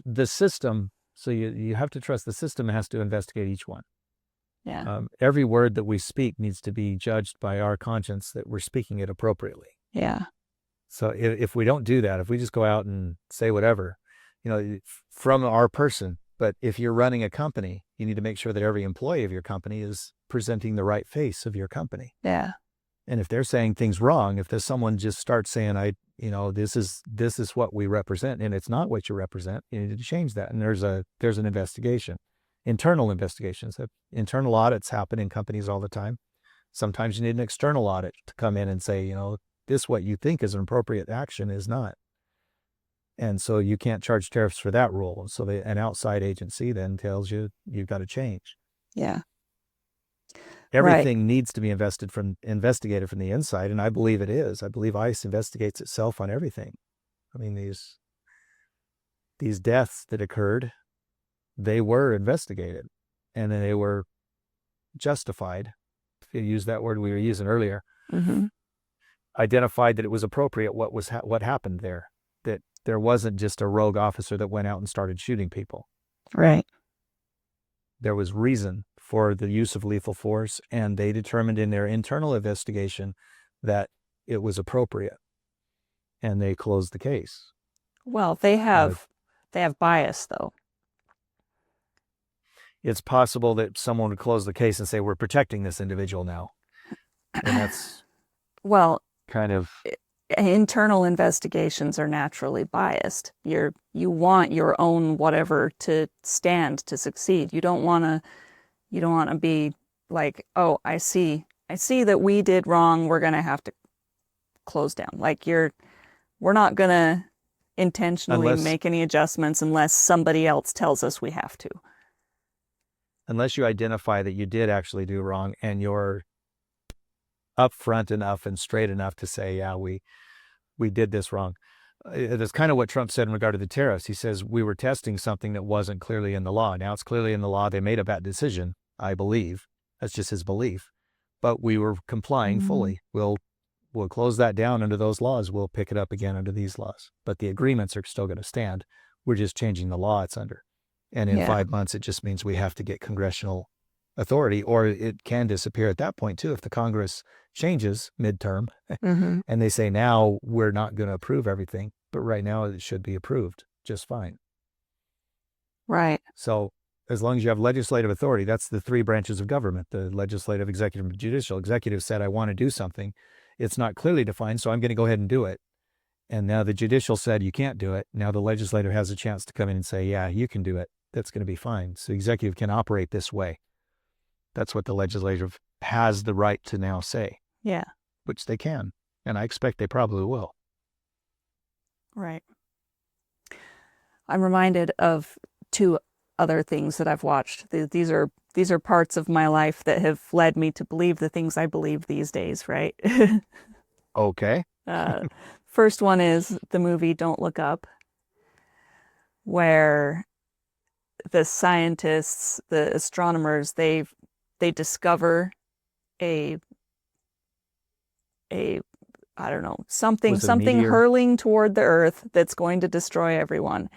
the system, so you have to trust the system has to investigate each one. Yeah. Every word that we speak needs to be judged by our conscience that we're speaking it appropriately. Yeah. So if we don't do that, if we just go out and say whatever, from our person, but if you're running a company, you need to make sure that every employee of your company is presenting the right face of your company. Yeah. And if they're saying things wrong, if there's someone just starts saying, this is what we represent, and it's not what you represent, you need to change that. And there's an investigation, internal investigations. Internal audits happen in companies all the time. Sometimes you need an external audit to come in and say, this what you think is an appropriate action is not. And so you can't charge tariffs for that rule. So an outside agency then tells you you've got to change. Yeah. Everything needs to be investigated from the inside, and I believe it is. I believe ICE investigates itself on everything. I mean, these deaths that occurred, they were investigated, and then they were justified. If you use that word we were using earlier, Mm-hmm. identified that it was appropriate what happened there, that there wasn't just a rogue officer that went out and started shooting people. Right. There was reason for the use of lethal force, and they determined in their internal investigation that it was appropriate, and they closed the case. Well, they have bias, though. It's possible that someone would close the case and say, we're protecting this individual now. And that's Well, kind of... internal investigations are naturally biased. You want your own whatever to stand, to succeed. You don't want to You don't want to be like, oh, I see that we did wrong. We're going to have to close down. Like we're not going to intentionally Unless make any adjustments unless somebody else tells us we have to. unless you identify that you did actually do wrong and you're upfront enough and straight enough to say, yeah, we did this wrong. That's kind of what Trump said in regard to the tariffs. He says we were testing something that wasn't clearly in the law. Now it's clearly in the law. They made a bad decision, I believe. That's just his belief. But we were complying fully. We'll close that down under those laws. We'll pick it up again under these laws. But the agreements are still going to stand. We're just changing the law it's under. And in 5 months, it just means we have to get congressional authority, or it can disappear at that point too if the Congress changes midterm and they say now we're not going to approve everything, but right now it should be approved just fine. Right. So as long as you have legislative authority, that's the three branches of government, the legislative, executive, and judicial. Executive said, I want to do something. It's not clearly defined, so I'm going to go ahead and do it. And now the judicial said you can't do it. Now the legislative has a chance to come in and say, yeah, you can do it. That's going to be fine. So executive can operate this way. That's what the legislative has the right to now say. Yeah. Which they can. And I expect they probably will. Right. I'm reminded of two other things that I've watched. These are parts of my life that have led me to believe the things I believe these days, right? Okay. First one is the movie Don't Look Up, where the scientists, the astronomers, they discover a I don't know, something meteor? hurling toward the earth that's going to destroy everyone.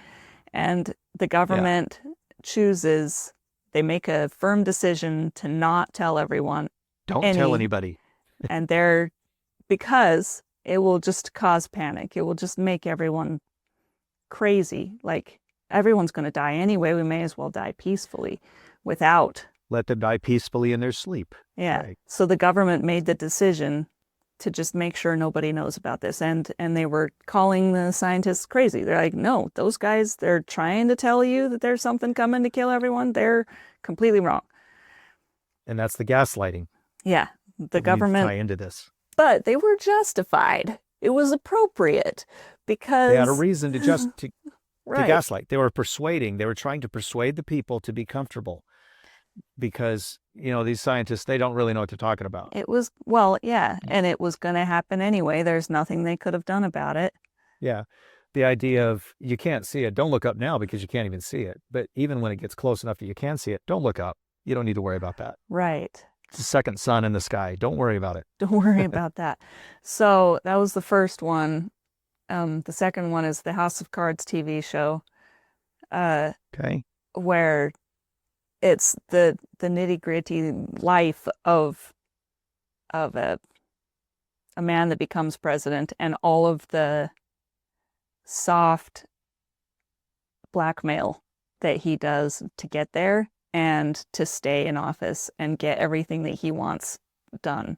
And the government chooses, they make a firm decision to not tell everyone. Don't tell anybody. And because it will just cause panic. It will just make everyone crazy. Like, everyone's going to die anyway. We may as well die peacefully without. Let them die peacefully in their sleep. Yeah. Right. So the government made the decision to just make sure nobody knows about this. And they were calling the scientists crazy. They're like, no, those guys, they're trying to tell you that there's something coming to kill everyone. They're completely wrong. And that's the gaslighting. Yeah. The government tie into this. But they were justified. It was appropriate because they had a reason to right. gaslight. They were trying to persuade the people to be comfortable. Because, these scientists, they don't really know what they're talking about. It was, and it was going to happen anyway. There's nothing they could have done about it. Yeah. The idea of you can't see it, don't look up now because you can't even see it. But even when it gets close enough that you can see it, don't look up. You don't need to worry about that. Right. It's the second sun in the sky. Don't worry about it. Don't worry about that. So that was the first one. The second one is the House of Cards TV show. Okay. Where it's the nitty-gritty life of a man that becomes president and all of the soft blackmail that he does to get there and to stay in office and get everything that he wants done.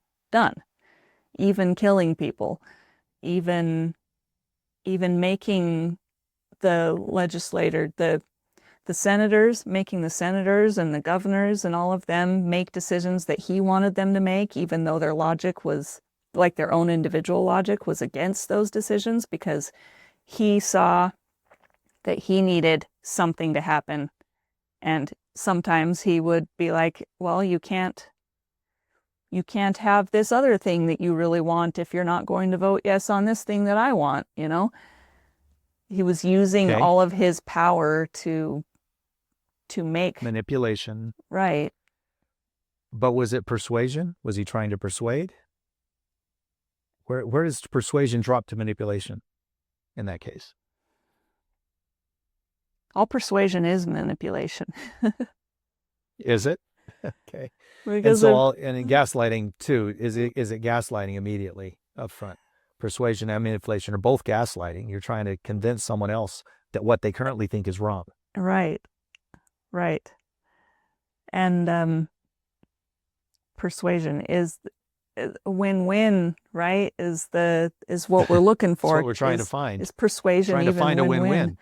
Even killing people, even making the legislator, the senators, making the senators and the governors and all of them make decisions that he wanted them to make, even though their logic was, like their own individual logic was against those decisions, because he saw that he needed something to happen. And sometimes he would be like, well, you can't have this other thing that you really want if you're not going to vote yes on this thing that I want, He was using all of his power to make manipulation. Right. But was it persuasion? Was he trying to persuade? Where does persuasion drop to manipulation in that case? All persuasion is manipulation. Is it? Okay. Because and in gaslighting too, is it gaslighting immediately up front? Persuasion and manipulation are both gaslighting. You're trying to convince someone else that what they currently think is wrong. Right. And persuasion is a win-win, right? Is what we're looking for. That's what we're trying to find. Is persuasion trying even to find win-win? a win-win.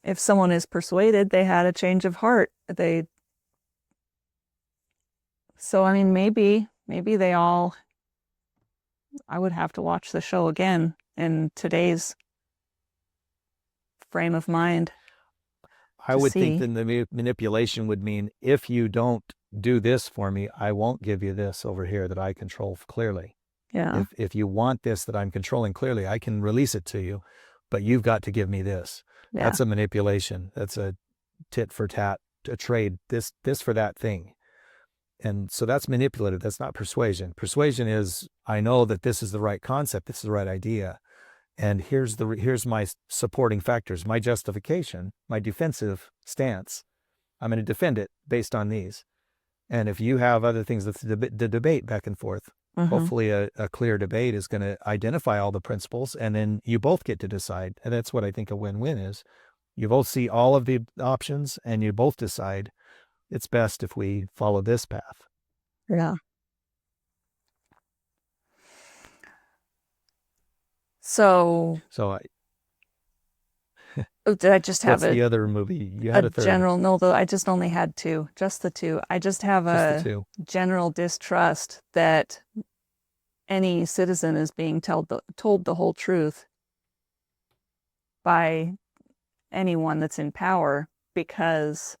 If someone is persuaded, they had a change of heart. They So, I mean, maybe they all, I would have to watch the show again in today's frame of mind I to would think see. that the manipulation would mean, if you don't do this for me, I won't give you this over here that I control clearly. Yeah. If you want this that I'm controlling clearly, I can release it to you, but you've got to give me this. Yeah. That's a manipulation. That's a tit for tat, a trade, this for that thing. And so that's manipulative. That's not persuasion. Persuasion is, I know that this is the right concept, this is the right idea, and here's my supporting factors, my justification, my defensive stance. I'm going to defend it based on these. And if you have other things, that's the debate back and forth. Mhm. Hopefully a clear debate is going to identify all the principles, and then you both get to decide. And that's what I think a win-win is. You both see all of the options, and you both decide it's best if we follow this path. Yeah. So, So oh, did I just have what's the other movie? You had a third. general, no, though I just only had two, just the two. I just have Just the a two. general distrust that any citizen is being told the whole truth by anyone that's in power, because,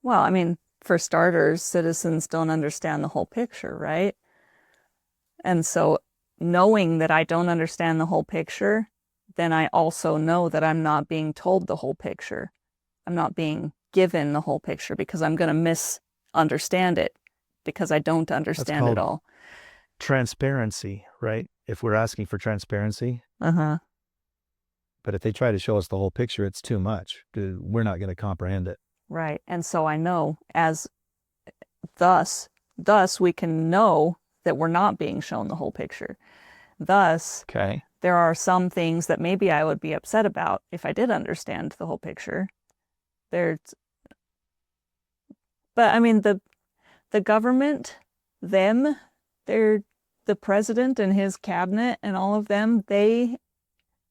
well, I mean, for starters, citizens don't understand the whole picture, right? And so knowing that I don't understand the whole picture, then I also know that I'm not being told the whole picture. I'm not being given the whole picture, because I'm going to misunderstand it because I don't understand it called all. Transparency, right? If we're asking for transparency. Uh-huh. But if they try to show us the whole picture, it's too much. We're not going to comprehend it. Right. And so I know, as thus we can know that we're not being shown the whole picture. Thus, Okay. there are some things that maybe I would be upset about if I did understand the whole picture. But I mean, the government, the president and his cabinet and all of them, they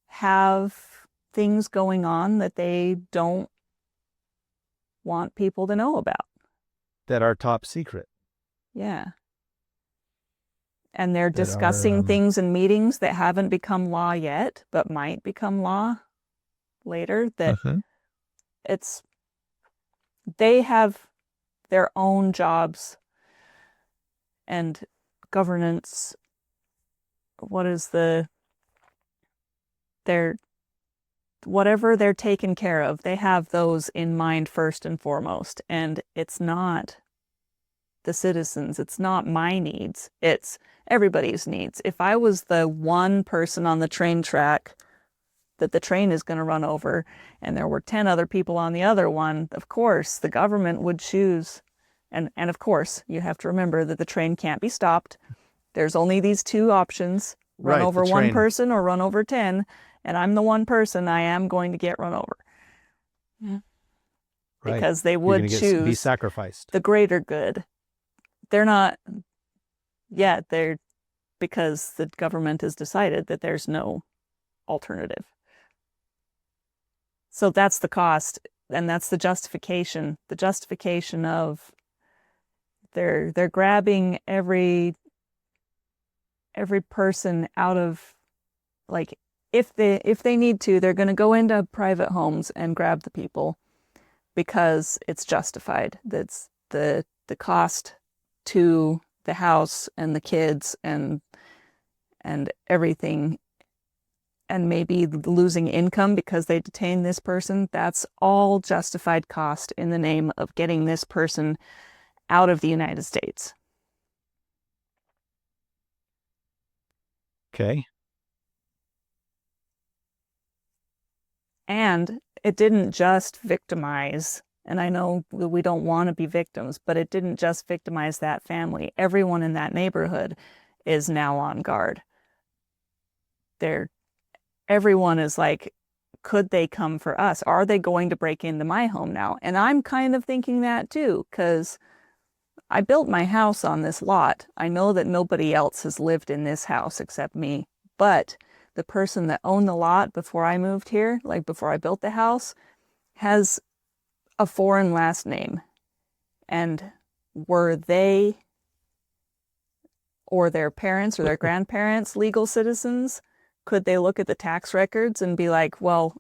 have things going on that they don't want people to know about. That are top secret. Yeah. And they're discussing things in meetings that haven't become law yet, but might become law later. That they have their own jobs and governance. What is whatever they're taken care of, they have those in mind first and foremost. And it's not the citizens, it's not my needs, it's everybody's needs. If I was the one person on the train track that the train is going to run over, and there were 10 other people on the other one, of course the government would choose. And of course, you have to remember that the train can't be stopped. There's only these two options: run over one person or run over 10. And I'm the one person, I am going to get run over. Yeah. Right. Because they would choose be sacrificed. the greater good. They're not yet. Because the government has decided that there's no alternative. So that's the cost, and that's the justification. The justification of they're grabbing every person out of, like, if they need to, they're going to go into private homes and grab the people because it's justified. That's the cost to the house and the kids and everything, and maybe losing income because they detain this person. That's all justified cost in the name of getting this person out of the United States. Okay. And it didn't just victimize, and I know we don't want to be victims, but it didn't just victimize that family. Everyone in that neighborhood is now on guard. Everyone is like, could they come for us? Are they going to break into my home now? And I'm kind of thinking that too, because I built my house on this lot. I know that nobody else has lived in this house except me, but the person that owned the lot before I moved here, like before I built the house, has a foreign last name. And were they or their parents or their grandparents legal citizens? Could they look at the tax records and be like, well,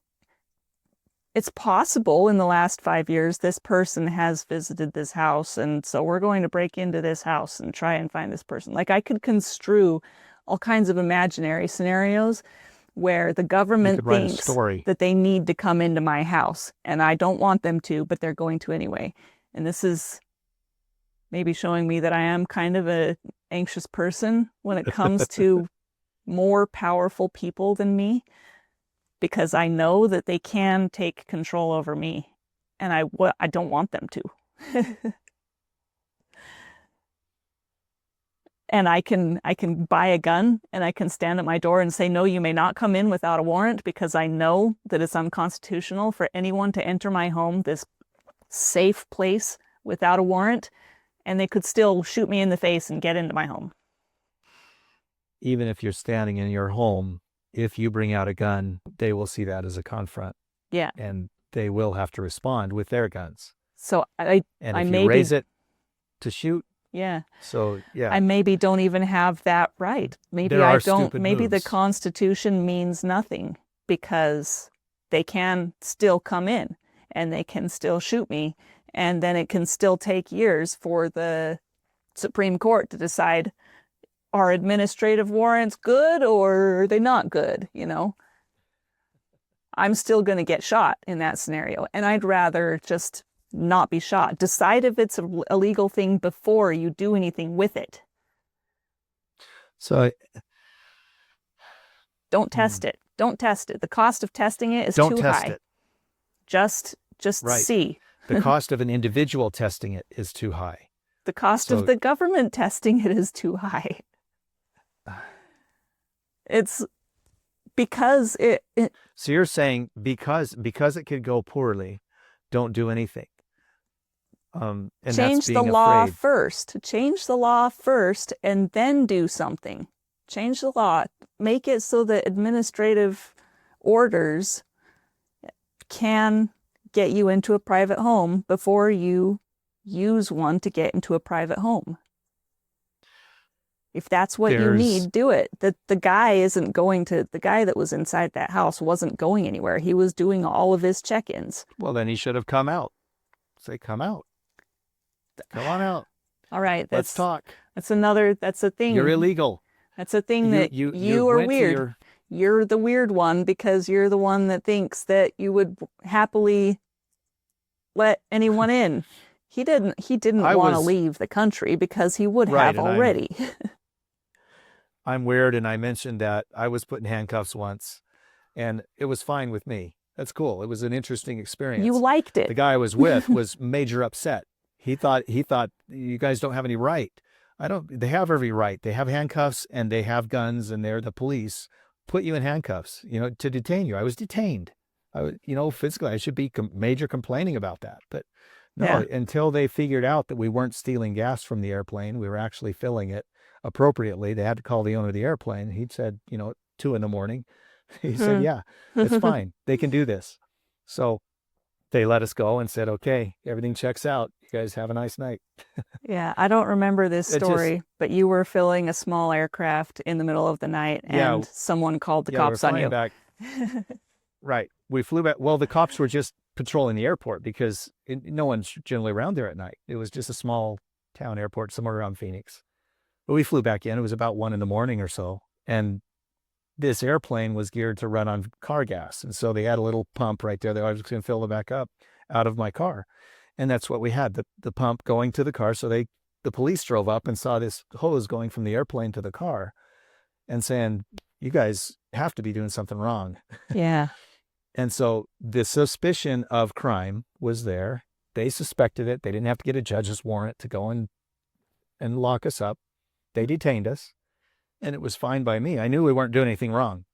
it's possible in the last 5 years this person has visited this house, and so we're going to break into this house and try and find this person. Like, I could construe all kinds of imaginary scenarios where the government thinks that they need to come into my house, and I don't want them to, but they're going to anyway. And this is maybe showing me that I am kind of an anxious person when it comes to more powerful people than me, because I know that they can take control over me, and I don't want them to. And I can buy a gun and I can stand at my door and say, no, you may not come in without a warrant, because I know that it's unconstitutional for anyone to enter my home, this safe place, without a warrant, and they could still shoot me in the face and get into my home. Even if you're standing in your home, if you bring out a gun, they will see that as a confront. Yeah. And they will have to respond with their guns. So if you raise it to shoot. Yeah. So, yeah. I maybe don't even have that right. Maybe I don't. Maybe the Constitution means nothing, because they can still come in and they can still shoot me. And then it can still take years for the Supreme Court to decide, are administrative warrants good or are they not good? You know, I'm still going to get shot in that scenario, and I'd rather just not be shot. Decide if it's a legal thing before you do anything with it. So don't test it. Don't test it. The cost of testing it is too high. Don't test it. Just right. See. The cost of an individual testing it is too high. The cost of the government testing it is too high. It's because it So you're saying because it could go poorly, don't do anything. And change the law first. Change the law first and then do something. Change the law. Make it so that administrative orders can get you into a private home before you use one to get into a private home. If that's what you need, do it. The guy that was inside that house wasn't going anywhere. He was doing all of his check-ins. Well, then he should have come out. Say, come out. Come on out. All right. Let's talk. That's a thing. You're illegal. That's a thing that you are weird. You're the weird one because you're the one that thinks that you would happily let anyone in. He didn't want to leave the country because he would have already. I'm weird, and I mentioned that I was put in handcuffs once, and it was fine with me. That's cool. It was an interesting experience. You liked it. The guy I was with was major upset. He thought you guys don't have any right. They have every right. They have handcuffs and they have guns, and they're the police. Put you in handcuffs, to detain you. I was detained. Physically, I should be major complaining about that. But no, until they figured out that we weren't stealing gas from the airplane, we were actually filling it appropriately. They had to call the owner of the airplane. He said, 2 a.m. He said, yeah, it's fine. They can do this. So they let us go and said, okay, everything checks out. You guys have a nice night. Yeah, I don't remember this story, but you were filling a small aircraft in the middle of the night and someone called the cops on you. Back. Right. We flew back. Well, the cops were just patrolling the airport because no one's generally around there at night. It was just a small town airport somewhere around Phoenix. But we flew back in. It was about 1 a.m. or so. And this airplane was geared to run on car gas. And so they had a little pump right there that I was going to fill it back up out of my car. And that's what we had, the pump going to the car. So the police drove up and saw this hose going from the airplane to the car and saying, you guys have to be doing something wrong. Yeah. And so the suspicion of crime was there. They suspected it. They didn't have to get a judge's warrant to go and lock us up. They detained us, and it was fine by me. I knew we weren't doing anything wrong.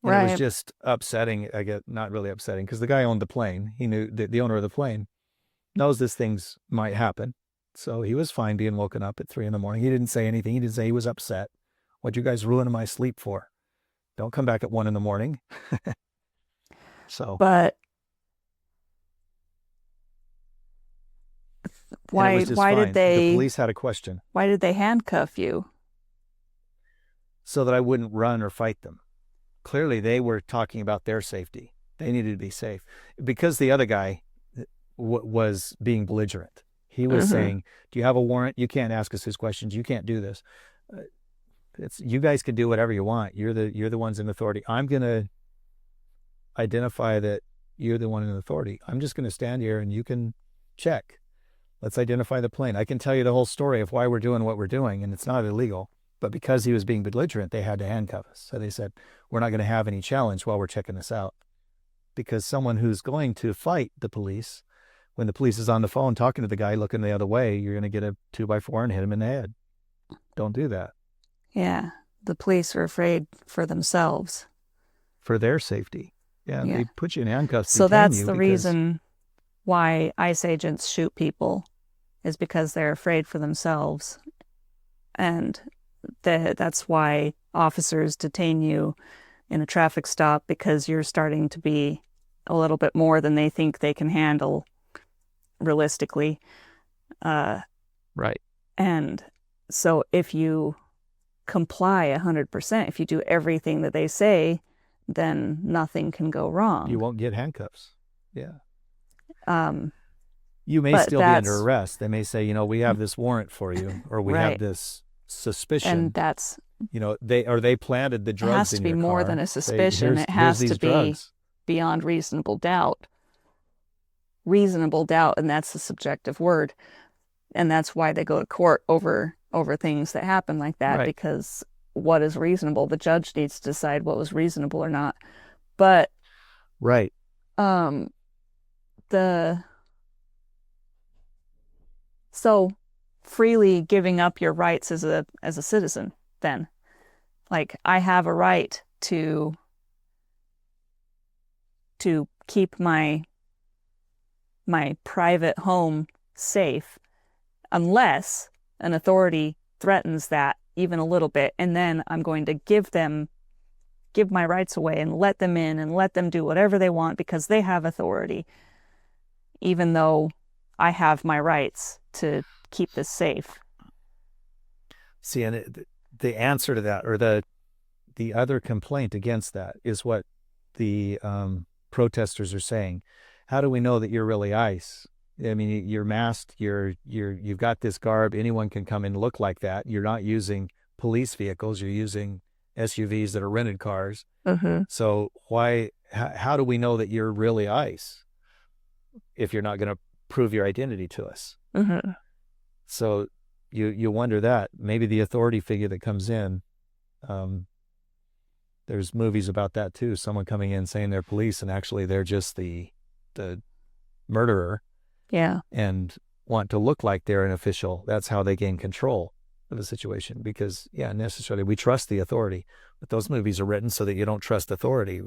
And it was just upsetting. I guess not really upsetting because the guy owned the plane. He knew the owner of the plane knows these things might happen. So he was fine being woken up at 3 a.m. He didn't say anything. He didn't say he was upset. What'd you guys ruin my sleep for? Don't come back at 1 a.m. So, but And it Why was just why fine. did The they police had a question why did they handcuff you? so that I wouldn't run or fight them. Clearly, they were talking about their safety. They needed to be safe because the other guy was being belligerent. He was Mm-hmm. saying, "Do you have a warrant? You can't ask us his questions. You can't do this. It's you guys can do whatever you want. You're the ones in authority. I'm gonna identify that you're the one in authority. I'm just gonna stand here and you can check. Let's identify the plane. I can tell you the whole story of why we're doing what we're doing, and it's not illegal. But because he was being belligerent, they had to handcuff us. So they said, we're not going to have any challenge while we're checking this out. Because someone who's going to fight the police, when the police is on the phone talking to the guy looking the other way, you're going to get a 2x4 and hit him in the head. Don't do that. Yeah. The police are afraid for themselves. For their safety. Yeah, Yeah. they put you in handcuffs. So detain that's you the because- reason why ICE agents shoot people, is because they're afraid for themselves. And that's why officers detain you in a traffic stop, because you're starting to be a little bit more than they think they can handle realistically. Right. And so if you comply 100%, if you do everything that they say, then nothing can go wrong. You won't get handcuffs. Yeah. Um, You may But still be under that's- arrest. They may say, we have this warrant for you, or we Right. have this suspicion. and that's They planted the drugs has to in be your more car. than a Say, suspicion. "Here's It has these to be drugs." beyond reasonable doubt. Reasonable doubt, and that's the subjective word. And that's why they go to court over things that happen like that, Right. because what is reasonable? The judge needs to decide what was reasonable or not. But Right. so freely giving up your rights as a citizen, then, like, I have a right to keep my private home safe, unless an authority threatens that even a little bit, and then I'm going to give my rights away and let them in and let them do whatever they want because they have authority, even though I have my rights to keep this safe. See, and the answer to that, or the other complaint against that, is what the protesters are saying. How do we know that you're really ICE? I mean, you're masked. You've got this garb. Anyone can come and look like that. You're not using police vehicles. You're using SUVs that are rented cars. Mm-hmm. So how do we know that you're really ICE if you're not going to prove your identity to us? Mm-hmm. So you wonder that maybe the authority figure that comes in, there's movies about that too. Someone coming in saying they're police and actually they're just the murderer. Yeah. And want to look like they're an official. That's how they gain control of the situation, because necessarily we trust the authority, but those movies are written so that you don't trust authority.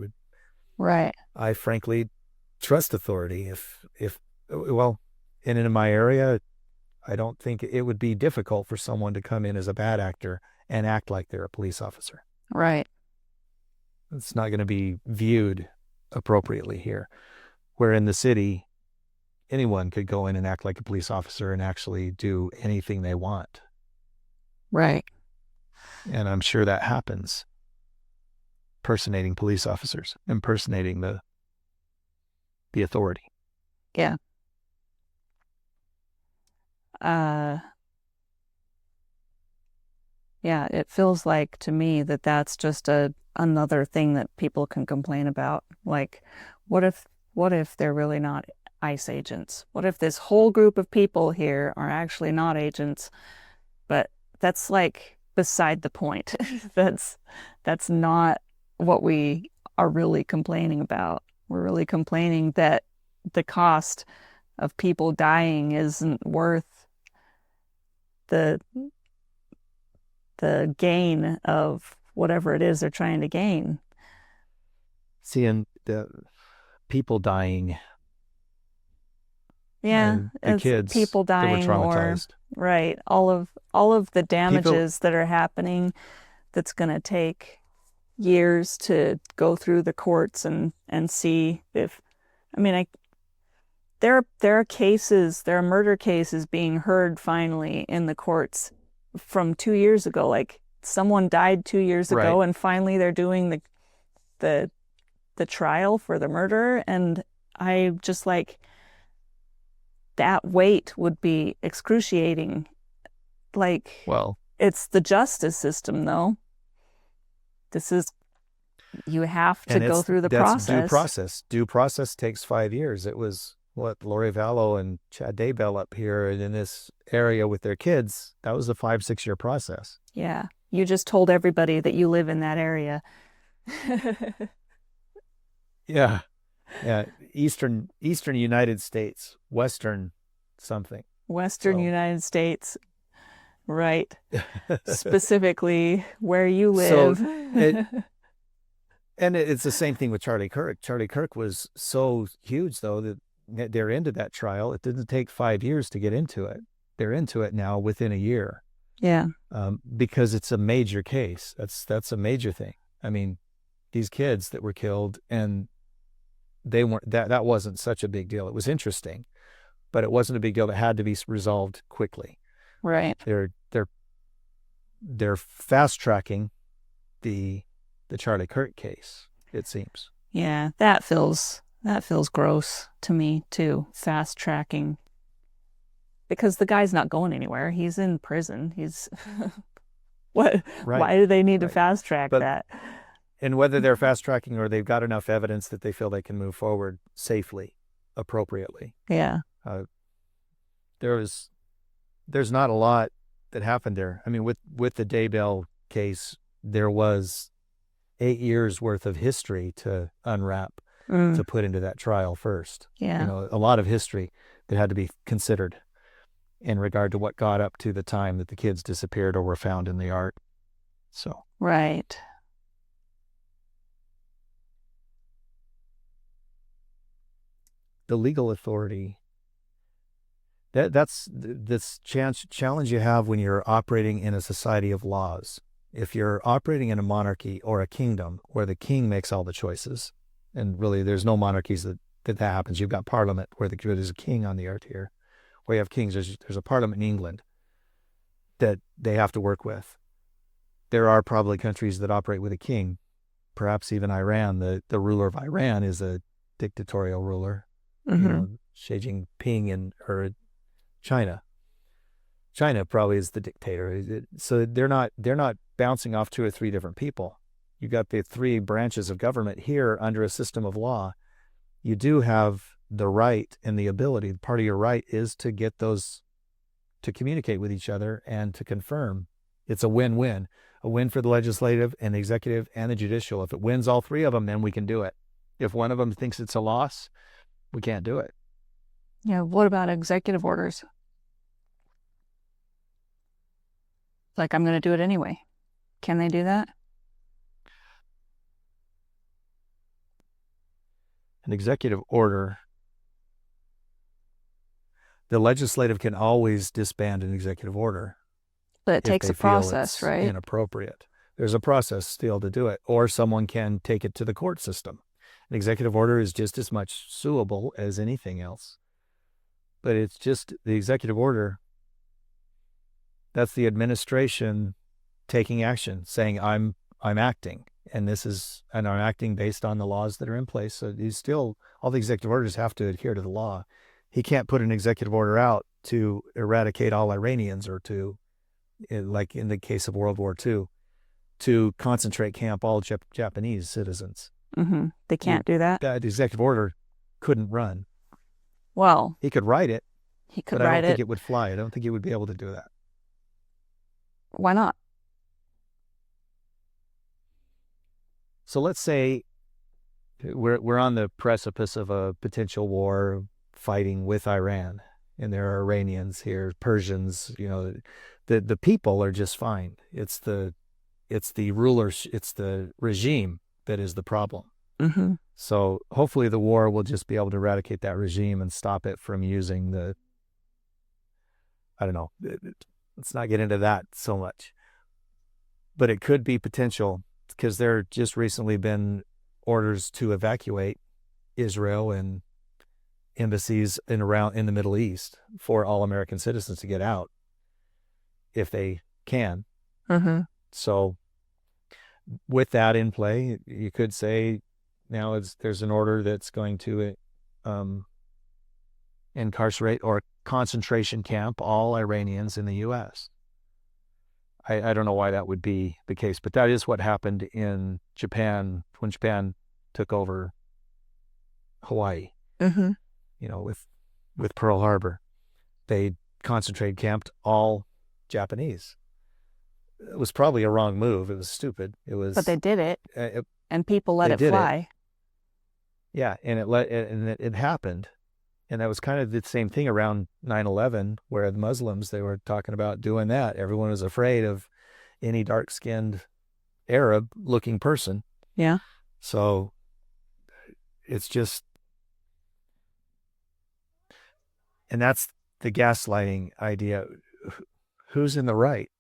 Right. I frankly trust authority. And in my area, I don't think it would be difficult for someone to come in as a bad actor and act like they're a police officer. Right. It's not going to be viewed appropriately here, where in the city, anyone could go in and act like a police officer and actually do anything they want. Right. And I'm sure that happens. Impersonating police officers, impersonating the authority. Yeah. Yeah, it feels like to me that that's just another thing that people can complain about. Like, what if they're really not ICE agents? What if this whole group of people here are actually not agents? But that's like beside the point. That's not what we are really complaining about. We're really complaining that the cost of people dying isn't worth the gain of whatever it is they're trying to gain. Seeing the people dying. Yeah, the kids, people dying, that were traumatized. or right, all of the damages that are happening. That's going to take years to go through the courts and see if, there are cases, there are murder cases being heard finally in the courts from 2 years ago. Like someone died 2 years Right. ago, and finally they're doing the the trial for the murder. And I just like that wait would be excruciating. Like Well, it's the justice system, though. This is you have to and go through the that's due process. process. Due process takes 5 years. It was what Lori Vallow and Chad Daybell up here and in this area with their kids. That was a 5-6 year process. Yeah. You just told everybody that you live in that area. Yeah. Yeah. Eastern United States, Western something. Western So- United States. Right. Specifically where you So live. And it's the same thing with Charlie Kirk. Charlie Kirk was so huge, though, that they're into that trial. It didn't take 5 years to get into it. They're into it now within a year. Yeah. Because it's a major case. That's a major thing. I mean, these kids that were killed, and they weren't that wasn't such a big deal. It was interesting, but it wasn't a big deal that had to be resolved quickly. Right. They're fast tracking the Charlie Kirk case, it seems. Yeah, that feels gross to me too. Fast tracking. Because the guy's not going anywhere. He's in prison. He's what Right. Why do they need to Right. fast track But- that? And whether they're fast tracking or they've got enough evidence that they feel they can move forward safely, appropriately. Yeah. There's not a lot that happened there. I mean, with the Daybell case, there was 8 years worth of history to unwrap, Mm, to put into that trial first. yeah. You know, a lot of history that had to be considered in regard to what got up to the time that the kids disappeared or were found in the yard. So, Right. the legal authority, that's this challenge you have when you're operating in a society of laws. If you're operating in a monarchy or a kingdom where the king makes all the choices, and really there's no monarchies that happens. You've got parliament where there's a king on the earth here. Where you have kings, there's a parliament in England that they have to work with. There are probably countries that operate with a king, perhaps even Iran. The ruler of Iran is a dictatorial ruler. Mhm. You know, Xi Jinping or China. China probably is the dictator. So they're not bouncing off 2 or 3 different people. You got the 3 branches of government here under a system of law. You do have the right and the ability. Part of your right is to get those to communicate with each other and to confirm. It's a win-win. A win for the legislative and the executive and the judicial. If it wins all 3 of them, then we can do it. If one of them thinks it's a loss, we can't do it. Yeah, what about executive orders? Like, I'm going to do it anyway. Can they do that? An executive order, the legislative can always disband an executive order But it if takes they a feel process, it's right? inappropriate. There's a process still to do it, or someone can take it to the court system. An executive order is just as much suable as anything else. But it's just the executive order. That's the administration taking action, saying I'm acting, and I'm acting based on the laws that are in place. So all the executive orders have to adhere to the law. He can't put an executive order out to eradicate all Iranians or to, like in the case of World War II, to concentrate camp all Japanese citizens. Mm-hmm. They can't do that. That executive order couldn't run. Well, He could write it, he could but I write don't think it. it would fly. I don't think he would be able to do that. Why not? So let's say we're on the precipice of a potential war, fighting with Iran, and there are Iranians here, Persians. You know, the people are just fine. It's the rulers, it's the regime that is the problem. Mm-hmm. So hopefully the war will just be able to eradicate that regime and stop it from using I don't know. Let's not get into that so much. But it could be potential, because there just recently been orders to evacuate Israel and embassies in the Middle East for all American citizens to get out if they can. Mm-hmm. So with that in play, you could say now there's an order that's going to incarcerate or concentration camp all Iranians in the U.S. I don't know why that would be the case, but that is what happened in Japan when Japan took over Hawaii. Mm-hmm. With Pearl Harbor, they concentrate camped all Japanese. It was probably a wrong move. It was stupid. But they did it, and people let it fly. Yeah, and it happened. And that was kind of the same thing around 9/11, where the Muslims, they were talking about doing that. Everyone was afraid of any dark-skinned Arab-looking person. Yeah. So it's just, and that's the gaslighting idea. Who's in the right?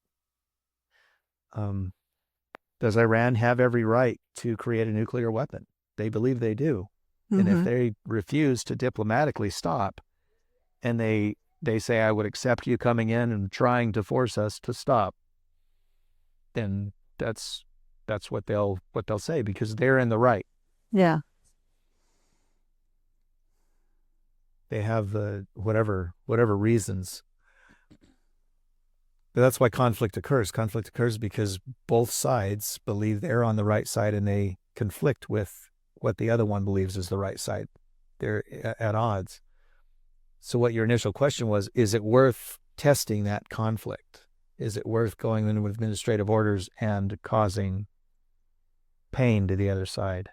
Does Iran have every right to create a nuclear weapon? They believe they do. And if they refuse to diplomatically stop, and they say, I would accept you coming in and trying to force us to stop, then that's what they'll say, because they're in the right. Yeah. They have whatever reasons. But that's why conflict occurs. Conflict occurs because both sides believe they're on the right side, and they conflict with what the other one believes is the right side. They're at odds. So what your initial question was, is it worth testing that conflict? Is it worth going in with administrative orders and causing pain to the other side?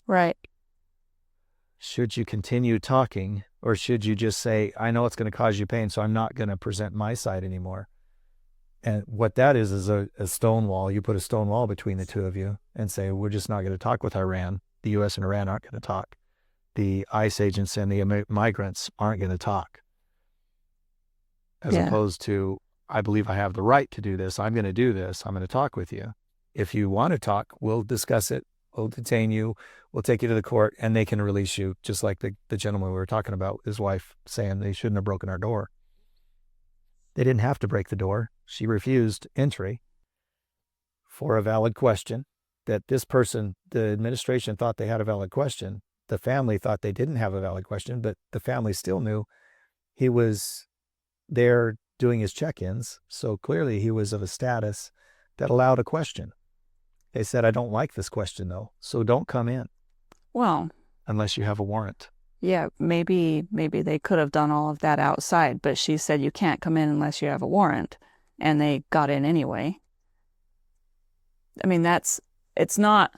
Right. Should you continue talking, or should you just say, I know it's going to cause you pain, so I'm not going to present my side anymore? And what that is a stone wall. You put a stone wall between the two of you and say, we're just not going to talk with Iran. The U.S. and Iran aren't going to talk. The ICE agents and the migrants aren't going to talk. As opposed to, I believe I have the right to do this. I'm going to do this. I'm going to talk with you. If you want to talk, we'll discuss it. We'll detain you. We'll take you to the court, and they can release you, just like the gentleman we were talking about, his wife saying they shouldn't have broken our door. They didn't have to break the door. She refused entry for a valid question that this person, the administration, thought they had a valid question. The family thought they didn't have a valid question, but the family still knew he was there doing his check-ins. So clearly he was of a status that allowed a question. They said, I don't like this question though, so don't come in. Well, unless you have a warrant. Yeah, maybe they could have done all of that outside, but she said you can't come in unless you have a warrant, and they got in anyway. I mean, it's not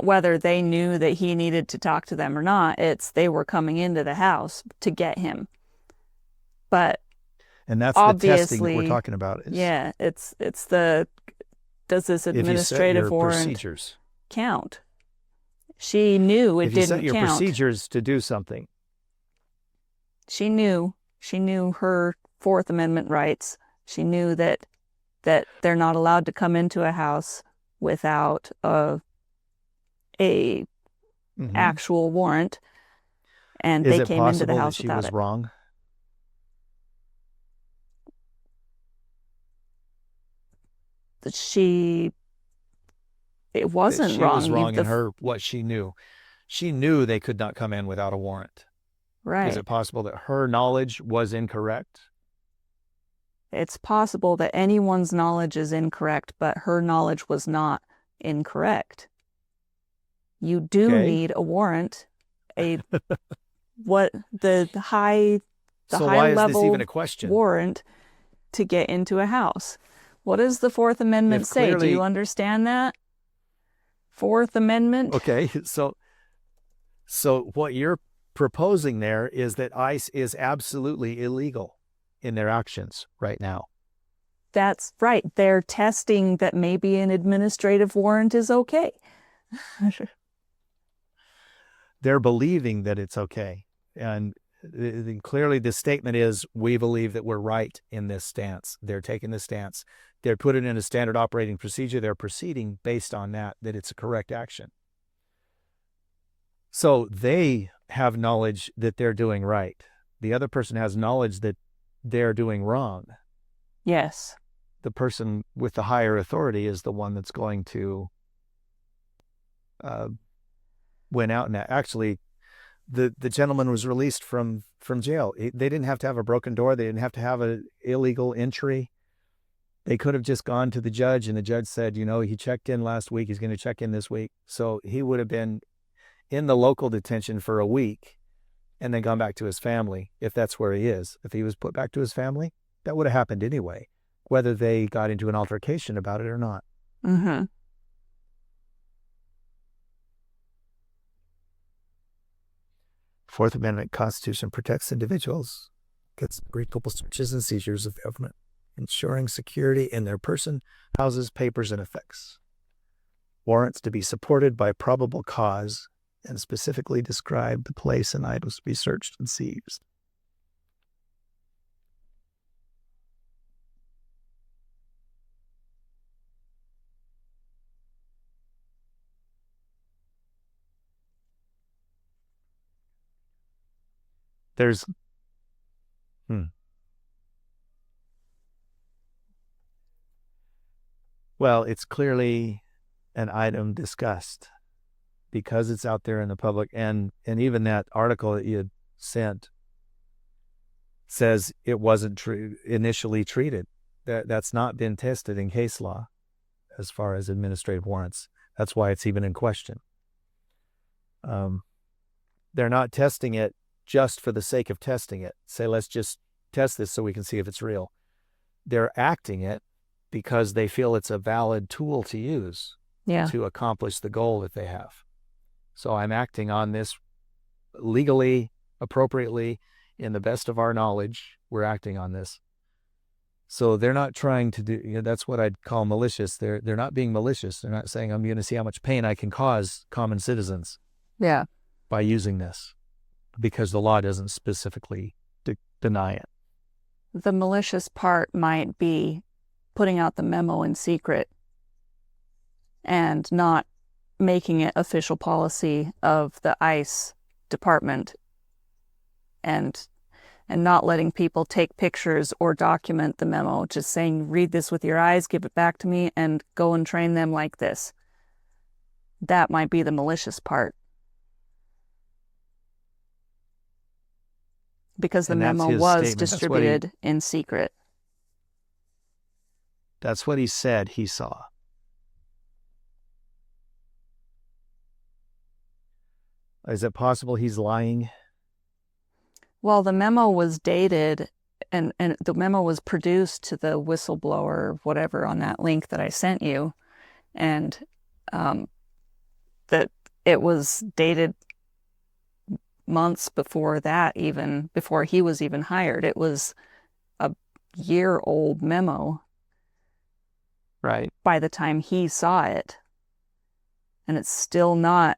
whether they knew that he needed to talk to them or not. It's they were coming into the house to get him. And that's the testing that we're talking about. Yeah, it's the, does this administrative warrant procedures count? She knew it didn't count. If you set your procedures to do something. She knew her Fourth Amendment rights. She knew that they're not allowed to come into a house without a actual warrant, and they came into the house without it. Is it possible that she was wrong? It wasn't wrong. She was wrong in what she knew. She knew they could not come in without a warrant. Right. Is it possible that her knowledge was incorrect? It's possible that anyone's knowledge is incorrect, but her knowledge was not incorrect. You do need a warrant. The high level even a question? Warrant to get into a house. What does the Fourth Amendment say? Do you understand that? Fourth Amendment? Okay, so what you're proposing there is that ICE is absolutely illegal in their actions right now. That's right. They're testing that maybe an administrative warrant is okay. They're believing that it's okay. And clearly the statement is, we believe that we're right in this stance. They're taking this stance. They're putting in a standard operating procedure. They're proceeding based on that it's a correct action. So they have knowledge that they're doing right. The other person has knowledge that they're doing wrong. Yes. The person with the higher authority is the one that's going to win out. And actually, the gentleman was released from jail. They didn't have to have a broken door. They didn't have to have an illegal entry. They could have just gone to the judge, and the judge said, he checked in last week. He's going to check in this week. So he would have been in the local detention for a week and then gone back to his family, if that's where he is. If he was put back to his family, that would have happened anyway, whether they got into an altercation about it or not. Mm-hmm. Fourth Amendment Constitution protects individuals against unreasonable searches and seizures of government, ensuring security in their person, houses, papers, and effects. Warrants to be supported by probable cause and specifically describe the place and items to be searched and seized. There's Well, it's clearly an item discussed because it's out there in the public, and even that article that you had sent says it wasn't initially treated. That's not been tested in case law as far as administrative warrants. That's why it's even in question. They're not testing it just for the sake of testing it. Say, let's just test this so we can see if it's real. They're acting it because they feel it's a valid tool to use to accomplish the goal that they have. So I'm acting on this legally, appropriately, in the best of our knowledge. We're acting on this. So they're not trying to do, that's what I'd call malicious. They're not being malicious. They're not saying, I'm going to see how much pain I can cause common citizens by using this, because the law doesn't specifically deny it. The malicious part might be putting out the memo in secret and not making it official policy of the ICE department, and not letting people take pictures or document the memo, just saying, read this with your eyes, give it back to me, and go and train them like this. That might be the malicious part. Because the memo was distributed in secret. That's what he said he saw. Is it possible he's lying? Well, the memo was dated, and the memo was produced to the whistleblower, whatever, on that link that I sent you, and that it was dated months before that, even before he was even hired. It was a year-old memo. Right. By the time he saw it. And it's still not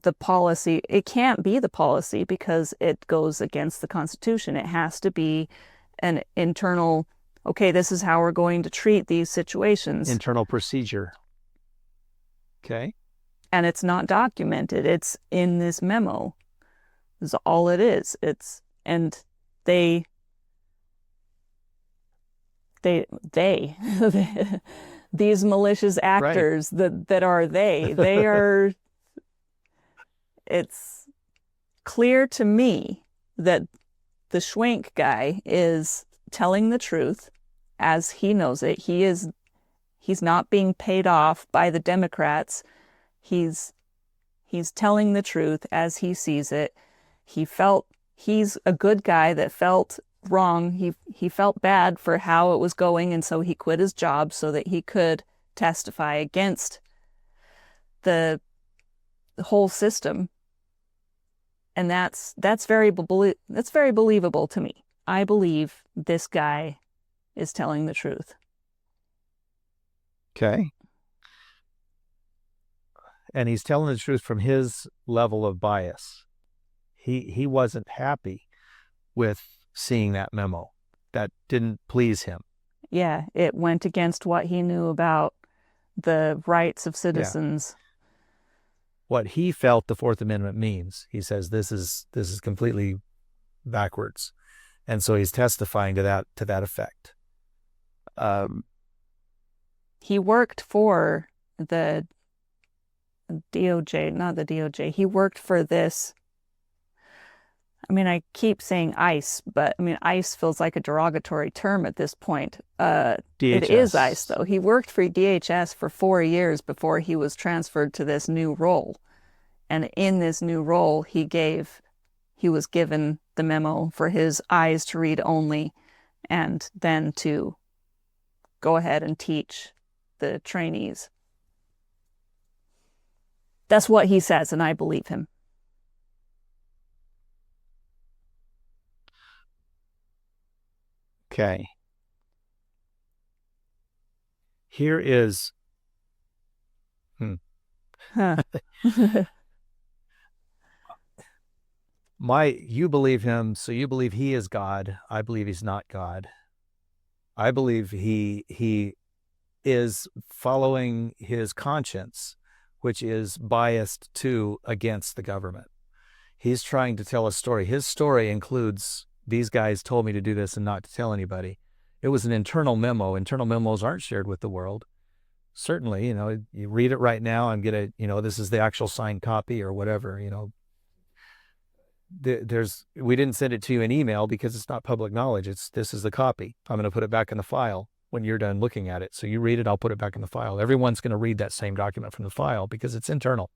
the policy. It can't be the policy because it goes against the Constitution. It has to be an internal, okay, this is how we're going to treat these situations. Internal procedure. Okay. And it's not documented. It's in this memo. Is all it is. And they these malicious actors that are they are, it's clear to me that the Schwenk guy is telling the truth as he knows it. He's not being paid off by the Democrats. He's telling the truth as he sees it. He's a good guy that felt wrong. He felt bad for how it was going, and so he quit his job so that he could testify against the whole system. And that's very believable to me. I believe this guy is telling the truth. Okay. And he's telling the truth from his level of bias. He wasn't happy with seeing that memo. That didn't please him. Yeah, it went against what he knew about the rights of citizens. what he felt the Fourth Amendment means. He says this is completely backwards, and so he's testifying to that effect. He worked for the DOJ, not the DOJ. He worked for this. I mean, I keep saying ICE, but I mean, ICE feels like a derogatory term at this point. It is ICE, though. He worked for DHS for 4 years before he was transferred to this new role. And in this new role, he was given the memo for his eyes to read only, and then to go ahead and teach the trainees. That's what he says, and I believe him. Okay. Here is you believe him, so you believe he is God. I believe he's not God. I believe he is following his conscience, which is biased against the government. He's trying to tell a story. His story includes, these guys told me to do this and not to tell anybody. It was an internal memo. Internal memos aren't shared with the world. Certainly, you read it right now and get this is the actual signed copy or whatever, we didn't send it to you in email because it's not public knowledge. This is the copy. I'm going to put it back in the file when you're done looking at it. So you read it, I'll put it back in the file. Everyone's going to read that same document from the file because it's internal.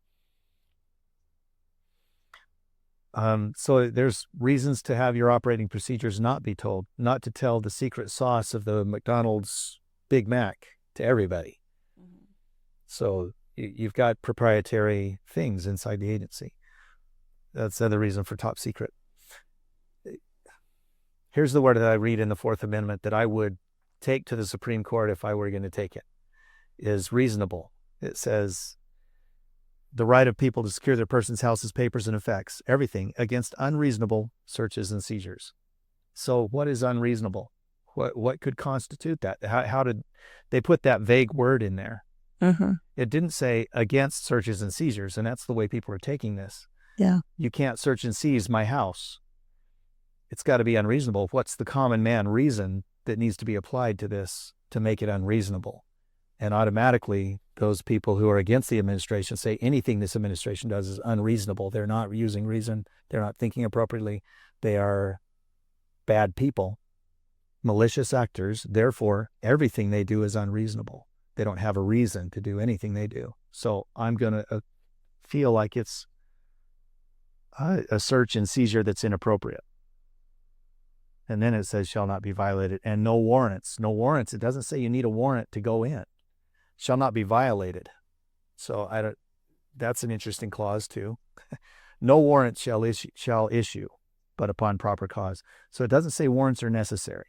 So there's reasons to have your operating procedures not be told, not to tell the secret sauce of the McDonald's Big Mac to everybody. Mm-hmm. So you've got proprietary things inside the agency. That's the other reason for top secret. Here's the word that I read in the Fourth Amendment that I would take to the Supreme Court if I were going to take it, is reasonable. It says, the right of people to secure their persons, houses, papers, and effects, everything, against unreasonable searches and seizures. So what is unreasonable? What could constitute that? How did they put that vague word in there? Mm-hmm. It didn't say against searches and seizures, and that's the way people are taking this. Yeah. You can't search and seize my house. It's got to be unreasonable. What's the common man reason that needs to be applied to this to make it unreasonable? And automatically, those people who are against the administration say anything this administration does is unreasonable. They're not using reason. They're not thinking appropriately. They are bad people, malicious actors. Therefore, everything they do is unreasonable. They don't have a reason to do anything they do. So I'm going to feel like it's a search and seizure that's inappropriate. And then it says shall not be violated, and no warrants. No warrants. It doesn't say you need a warrant to go in. Shall not be violated. So that's an interesting clause too. No warrant shall issue, but upon proper cause. So it doesn't say warrants are necessary.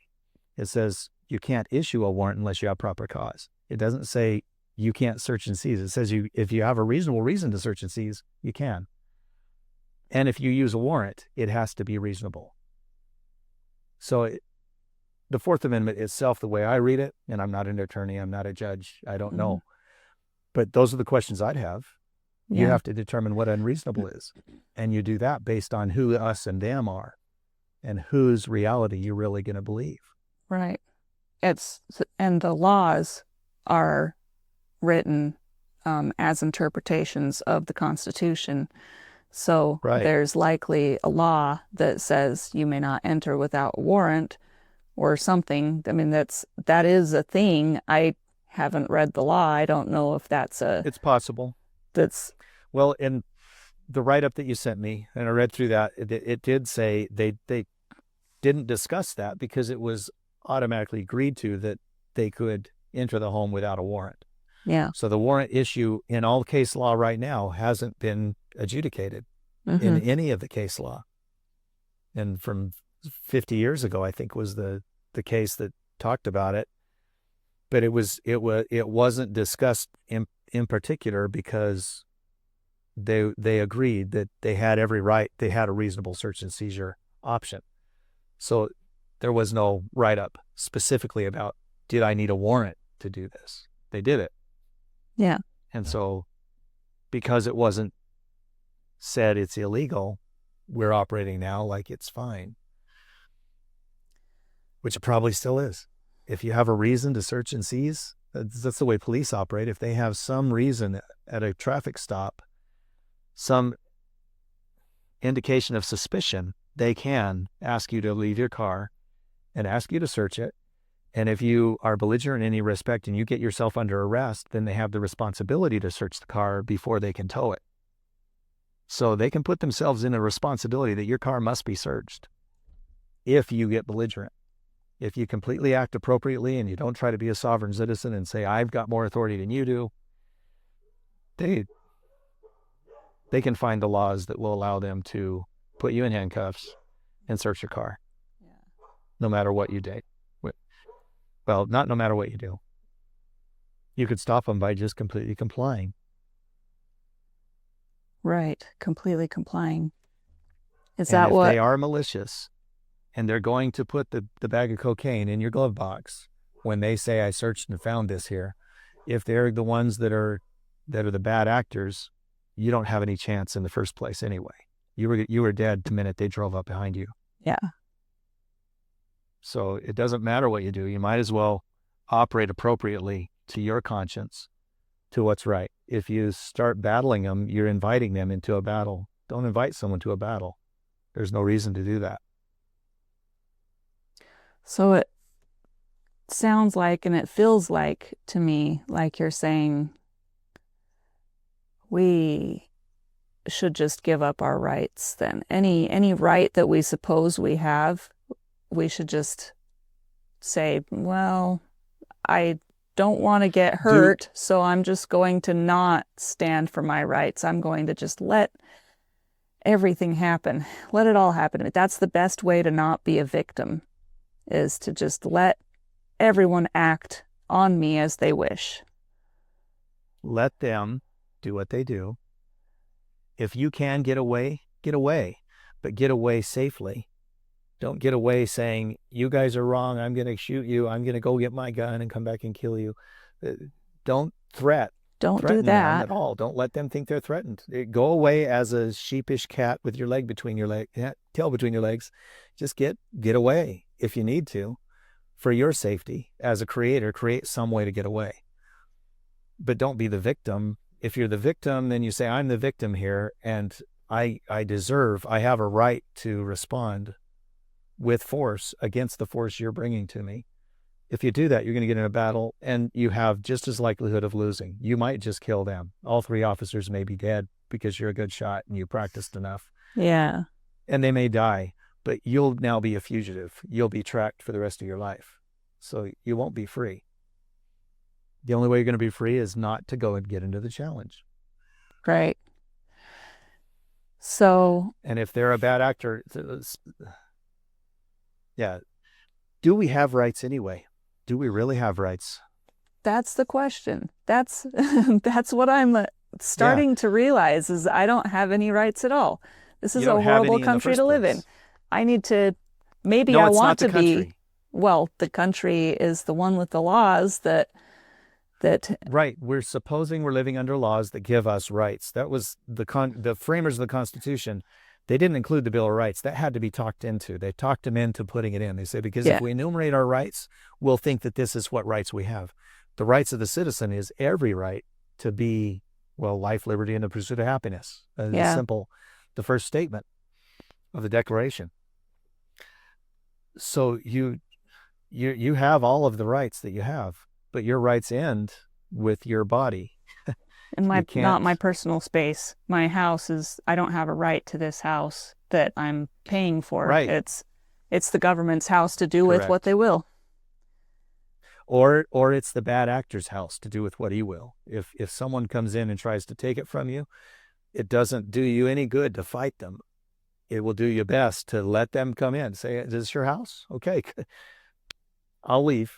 It says you can't issue a warrant unless you have proper cause. It doesn't say you can't search and seize. It says if you have a reasonable reason to search and seize, you can. And if you use a warrant, it has to be reasonable. So the Fourth Amendment itself, the way I read it, and I'm not an attorney, I'm not a judge, I don't know. But those are the questions I'd have. Yeah. You have to determine what unreasonable is. And you do that based on who us and them are and whose reality you're really going to believe. Right. And the laws are written as interpretations of the Constitution. So There's likely a law that says you may not enter without a warrant or something. I mean, that is a thing. I haven't read the law. I don't know if it's possible. Well, in the write-up that you sent me, and I read through that, it did say they didn't discuss that because it was automatically agreed to that they could enter the home without a warrant. Yeah. So the warrant issue in all case law right now hasn't been adjudicated in any of the case law. And from 50 years ago, I think was the case that talked about it. But it wasn't discussed in particular because they agreed that they had every right. They had a reasonable search and seizure option. So there was no write-up specifically about, did I need a warrant to do this? They did it. Yeah. And so because it wasn't said it's illegal, we're operating now like it's fine, which it probably still is. If you have a reason to search and seize, that's the way police operate. If they have some reason at a traffic stop, some indication of suspicion, they can ask you to leave your car and ask you to search it. And if you are belligerent in any respect and you get yourself under arrest, then they have the responsibility to search the car before they can tow it. So they can put themselves in a responsibility that your car must be searched if you get belligerent. If you completely act appropriately and you don't try to be a sovereign citizen and say, I've got more authority than you do, they can find the laws that will allow them to put you in handcuffs and search your car. Yeah. No matter what you do. Well, not no matter what you do. You could stop them by just completely complying. Right. Completely complying. Is and that if what they are malicious and they're going to put the bag of cocaine in your glove box when they say, I searched and found this here, if they're the ones that are the bad actors, you don't have any chance in the first place anyway. You were dead the minute they drove up behind you. Yeah. So it doesn't matter what you do. You might as well operate appropriately to your conscience, to what's right. If you start battling them, you're inviting them into a battle. Don't invite someone to a battle. There's no reason to do that. So it sounds like, and it feels like to me, like you're saying, we should just give up our rights then. Any right that we suppose we have, we should just say, well, I don't want to get hurt, so I'm just going to not stand for my rights. I'm going to just let everything happen. Let it all happen. That's the best way to not be a victim, is to just let everyone act on me as they wish. Let them do what they do. If you can get away, but get away safely. Don't get away saying, you guys are wrong, I'm going to shoot you, I'm going to go get my gun and come back and kill you. Don't threaten do that them at all. Don't let them think they're threatened. Go away as a sheepish cat with your tail between your legs. Just get away if you need to. For your safety, as a creator, create some way to get away. But don't be the victim. If you're the victim, then you say, I'm the victim here, and I have a right to respond with force against the force you're bringing to me. If you do that, you're going to get in a battle, and you have just as likelihood of losing. You might just kill them. All 3 officers may be dead because you're a good shot and you practiced enough. Yeah. And they may die, but you'll now be a fugitive. You'll be tracked for the rest of your life. So you won't be free. The only way you're going to be free is not to go and get into the challenge. Right. So. And if they're a bad actor, yeah. Do we have rights anyway? Do we really have rights? That's the question. That's what I'm starting to realize, is I don't have any rights at all. This is a horrible country to live in. I need to, maybe I want to be, well, the country is the one with the laws that. Right. We're supposing we're living under laws that give us rights. That was the framers of the Constitution. They didn't include the Bill of Rights. That had to be talked into. They talked them into putting it in. They say, because if we enumerate our rights, we'll think that this is what rights we have. The rights of the citizen is every right to be, well, life, liberty, and the pursuit of happiness. Simple, the first statement of the Declaration. So you have all of the rights that you have, but your rights end with your body. And not my personal space. My house is, I don't have a right to this house that I'm paying for. Right. It's the government's house to do with what they will. Or it's the bad actor's house to do with what he will. If someone comes in and tries to take it from you, it doesn't do you any good to fight them. It will do you best to let them come in. Say, is this your house? Okay, I'll leave.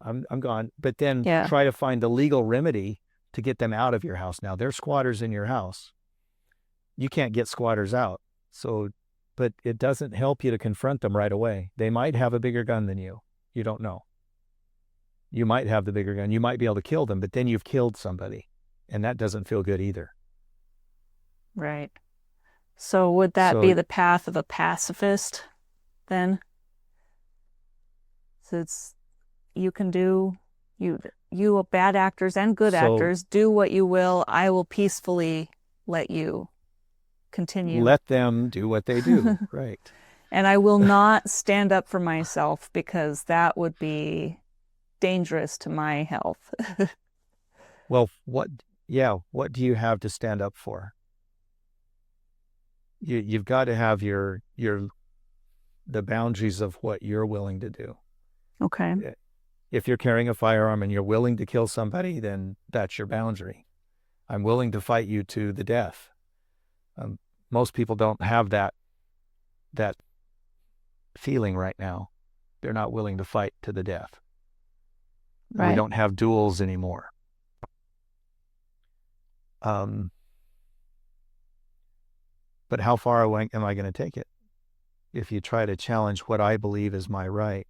I'm gone. But then try to find a legal remedy to get them out of your house. Now, they're squatters in your house. You can't get squatters out. So, but it doesn't help you to confront them right away. They might have a bigger gun than you. You don't know. You might have the bigger gun. You might be able to kill them, but then you've killed somebody. And that doesn't feel good either. Right. So would that So be the path of a pacifist then? So it's you can do you bad actors and good so actors do what you will. I will peacefully let you continue. let them do what they do. Right. And I will not stand up for myself because that would be dangerous to my health. Well, what do you have to stand up for? You've got to have the boundaries of what you're willing to do. Okay. If you're carrying a firearm and you're willing to kill somebody, then that's your boundary. I'm willing to fight you to the death. Most people don't have that feeling right now. They're not willing to fight to the death. Right. We don't have duels anymore. But how far away am I going to take it? If you try to challenge what I believe is my right,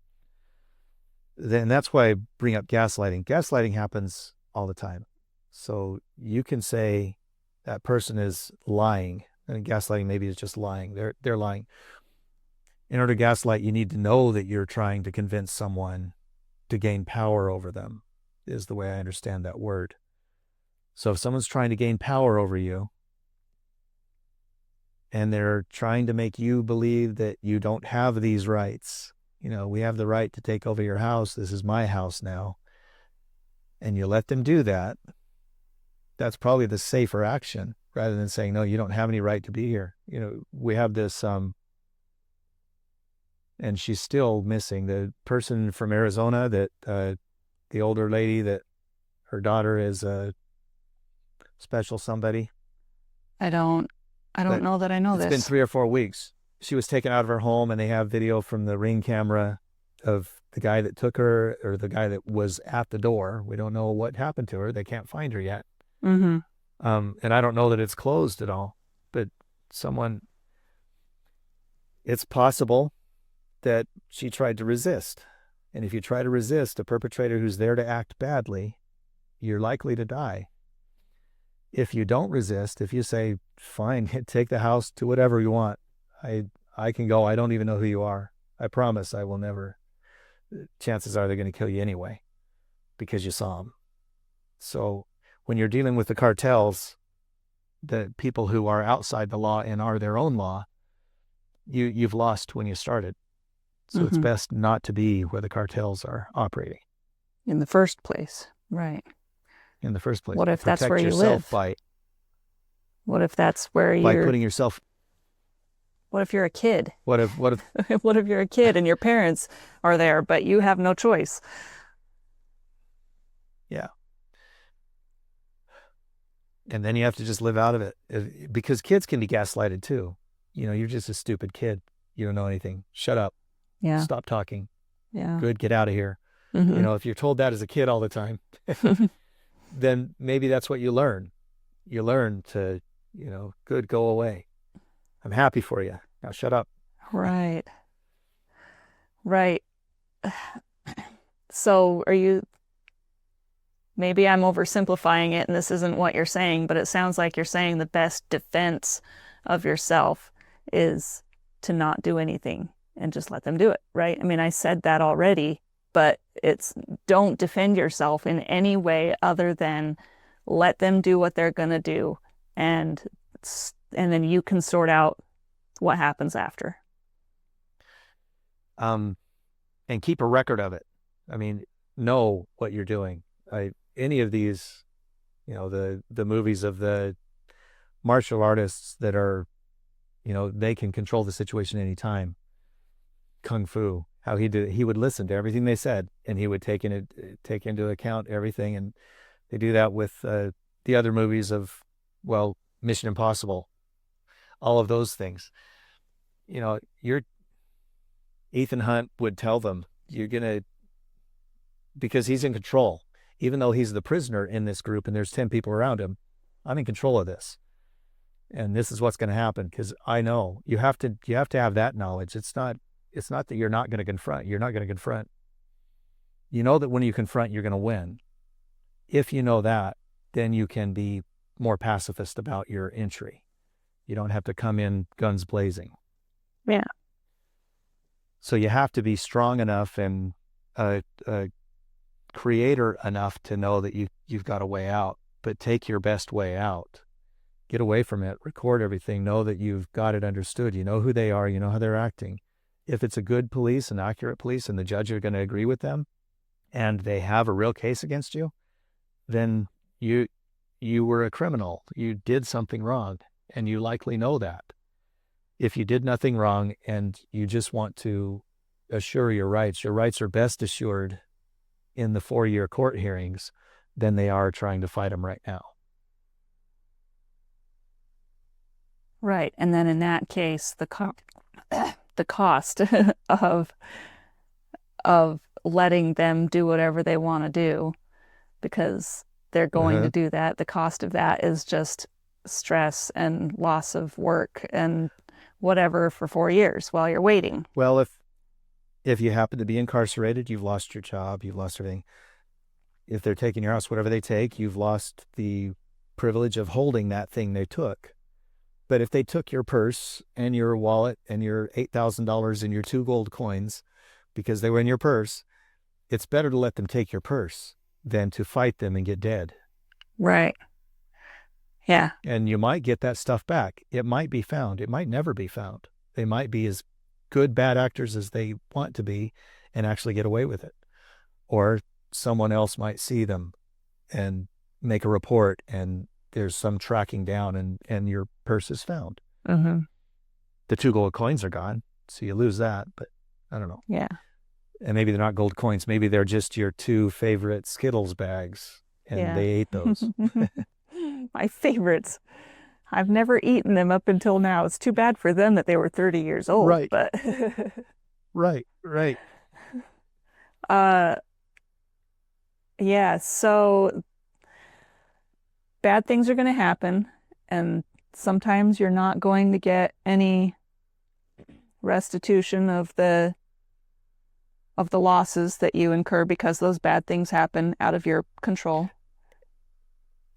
then that's why I bring up gaslighting. Gaslighting happens all the time. So you can say that person is lying, and gaslighting maybe is just lying. They're lying. In order to gaslight, you need to know that you're trying to convince someone to gain power over them, is the way I understand that word. So if someone's trying to gain power over you, and they're trying to make you believe that you don't have these rights, we have the right to take over your house. This is my house now. And you let them do that. That's probably the safer action rather than saying, no, you don't have any right to be here. We have this, and she's still missing. The person from Arizona that, the older lady that her daughter is a special somebody. I don't know that I know this. It's been 3 or 4 weeks. She was taken out of her home, and they have video from the Ring camera of the guy that took her, or the guy that was at the door. We don't know what happened to her. They can't find her yet. Mm-hmm. And I don't know that it's closed at all, but it's possible that she tried to resist. And if you try to resist a perpetrator who's there to act badly, you're likely to die. If you don't resist, if you say, fine, take the house, do whatever you want, I can go. I don't even know who you are. I promise I will never. Chances are they're going to kill you anyway because you saw them. So when you're dealing with the cartels, the people who are outside the law and are their own law, you've lost when you started. So It's best not to be where the cartels are operating. In the first place. Right. In the first place. What if Protect that's where you yourself live? What if that's where you're... By putting yourself... What if you're a kid? What if what if you're a kid and your parents are there, but you have no choice? Yeah. And then you have to just live out of it, because kids can be gaslighted too. You're just a stupid kid. You don't know anything. Shut up. Yeah. Stop talking. Yeah. Good. Get out of here. Mm-hmm. If you're told that as a kid all the time, then maybe that's what you learn. You learn to, good, go away. I'm happy for you. Now shut up. Right. Right. So maybe I'm oversimplifying it and this isn't what you're saying, but it sounds like you're saying the best defense of yourself is to not do anything and just let them do it, right? I mean, I said that already, but it's don't defend yourself in any way other than let them do what they're going to do, and then you can sort out what happens after. And keep a record of it. I mean, know what you're doing. Any of these, the movies of the martial artists that are, they can control the situation anytime. Kung Fu, how he would listen to everything they said, and he would take into account everything. And they do that with the other movies of, Mission Impossible, all of those things. Ethan Hunt would tell them, because he's in control, even though he's the prisoner in this group and there's 10 people around him, I'm in control of this. And this is what's going to happen, because I know you have to have that knowledge. It's not that you're not going to confront. You're not going to confront. You know that when you confront, you're going to win. If you know that, then you can be more pacifist about your entry. You don't have to come in guns blazing. Yeah. So you have to be strong enough and creator enough to know that you've got a way out, but take your best way out. Get away from it, record everything, know that you've got it understood. You know who they are, you know how they're acting. If it's a good police, an accurate police, and the judge are going to agree with them, and they have a real case against you, then you were a criminal. You did something wrong, and you likely know that. If you did nothing wrong and you just want to assure your rights are best assured in the 4-year court hearings than they are trying to fight them right now. Right. And then in that case, the cost of letting them do whatever they want to do, because they're going to do that, the cost of that is just stress and loss of work and whatever for 4 years while you're waiting. Well, if you happen to be incarcerated, you've lost your job, you've lost everything. If they're taking your house, whatever they take, you've lost the privilege of holding that thing they took. But if they took your purse and your wallet and your $8,000 and your 2 gold coins because they were in your purse, it's better to let them take your purse than to fight them and get dead. Right. Yeah. And you might get that stuff back. It might be found. It might never be found. They might be as good bad actors as they want to be and actually get away with it. Or someone else might see them and make a report, and there's some tracking down, and your purse is found. Mm-hmm. The 2 gold coins are gone, so you lose that, but I don't know. Yeah. And maybe they're not gold coins. Maybe they're just your 2 favorite Skittles bags, and they ate those. My favorites. I've never eaten them up until now. It's too bad for them that they were 30 years old. Right. But Right. Yeah, so bad things are going to happen, and sometimes you're not going to get any restitution of the losses that you incur because those bad things happen out of your control.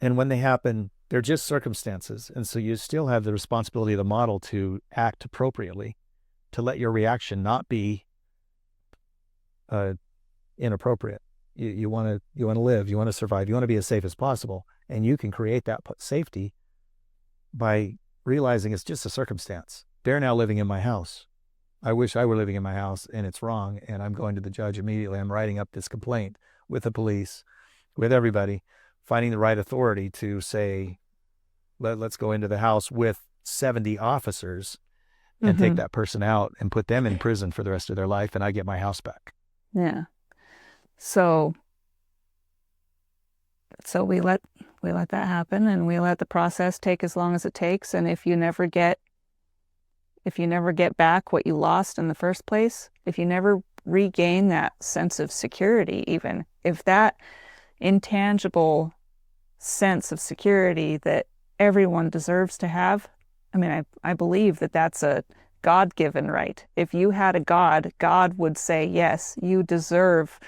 And when they happen, they're just circumstances. And so you still have the responsibility of the model to act appropriately, to let your reaction not be inappropriate. You want to live, you want to survive, you want to be as safe as possible. And you can create that safety by realizing it's just a circumstance. They're now living in my house. I wish I were living in my house, and it's wrong. And I'm going to the judge immediately. I'm writing up this complaint with the police, with everybody, finding the right authority to say, let's go into the house with 70 officers and take that person out and put them in prison for the rest of their life, and I get my house back. Yeah. So we let that happen, and we let the process take as long as it takes. And if you never get back what you lost in the first place, if you never regain that sense of security, even if that intangible sense of security that everyone deserves to have, I mean, I believe that that's a God-given right. If you had a God, God would say, yes, you deserve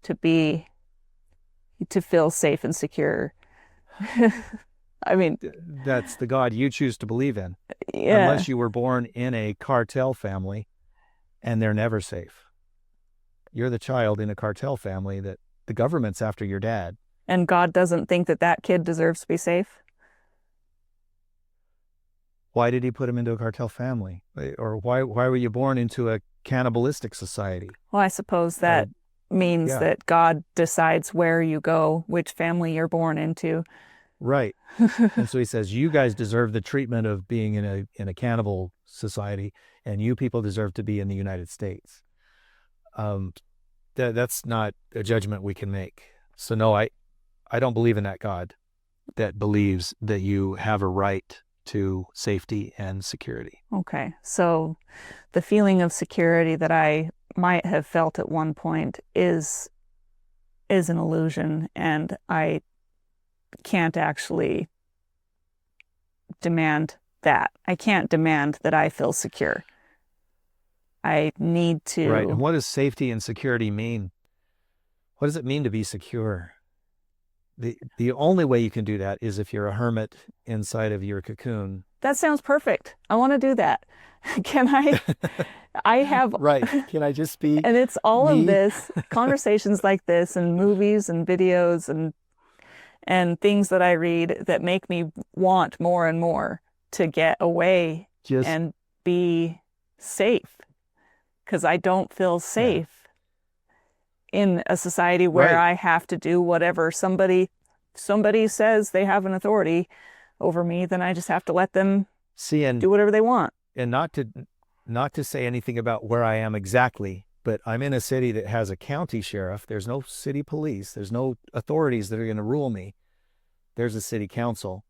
to feel safe and secure. I mean, that's the God you choose to believe in. Yeah. Unless you were born in a cartel family, and they're never safe. You're the child in a cartel family that the government's after your dad. And God doesn't think that kid deserves to be safe? Why did he put him into a cartel family? Or why were you born into a cannibalistic society? Well, I suppose that means that God decides where you go, which family you're born into. Right. And so he says, you guys deserve the treatment of being in a cannibal society, and you people deserve to be in the United States. That's not a judgment we can make. So no, I don't believe in that God that believes that you have a right to safety and security. Okay. So the feeling of security that I might have felt at one point is an illusion, and I can't actually demand that. I can't demand that I feel secure. I need to. Right. And what does safety and security mean? What does it mean to be secure? The only way you can do that is if you're a hermit inside of your cocoon. That sounds perfect. I want to do that. Can I? I have, Right. Can I just be and it's all of me? this, conversations like this and movies and videos and things that I read that make me want more and more to get away Just, and be safe because I don't feel yeah. safe in a society where Right. I have to do whatever somebody says they have an authority over me, then I just have to let them See, do whatever they want. and not to say anything about where I am exactly, but I'm in a city that has a county sheriff. There's no city police. There's no authorities that are going to rule me. There's a city council,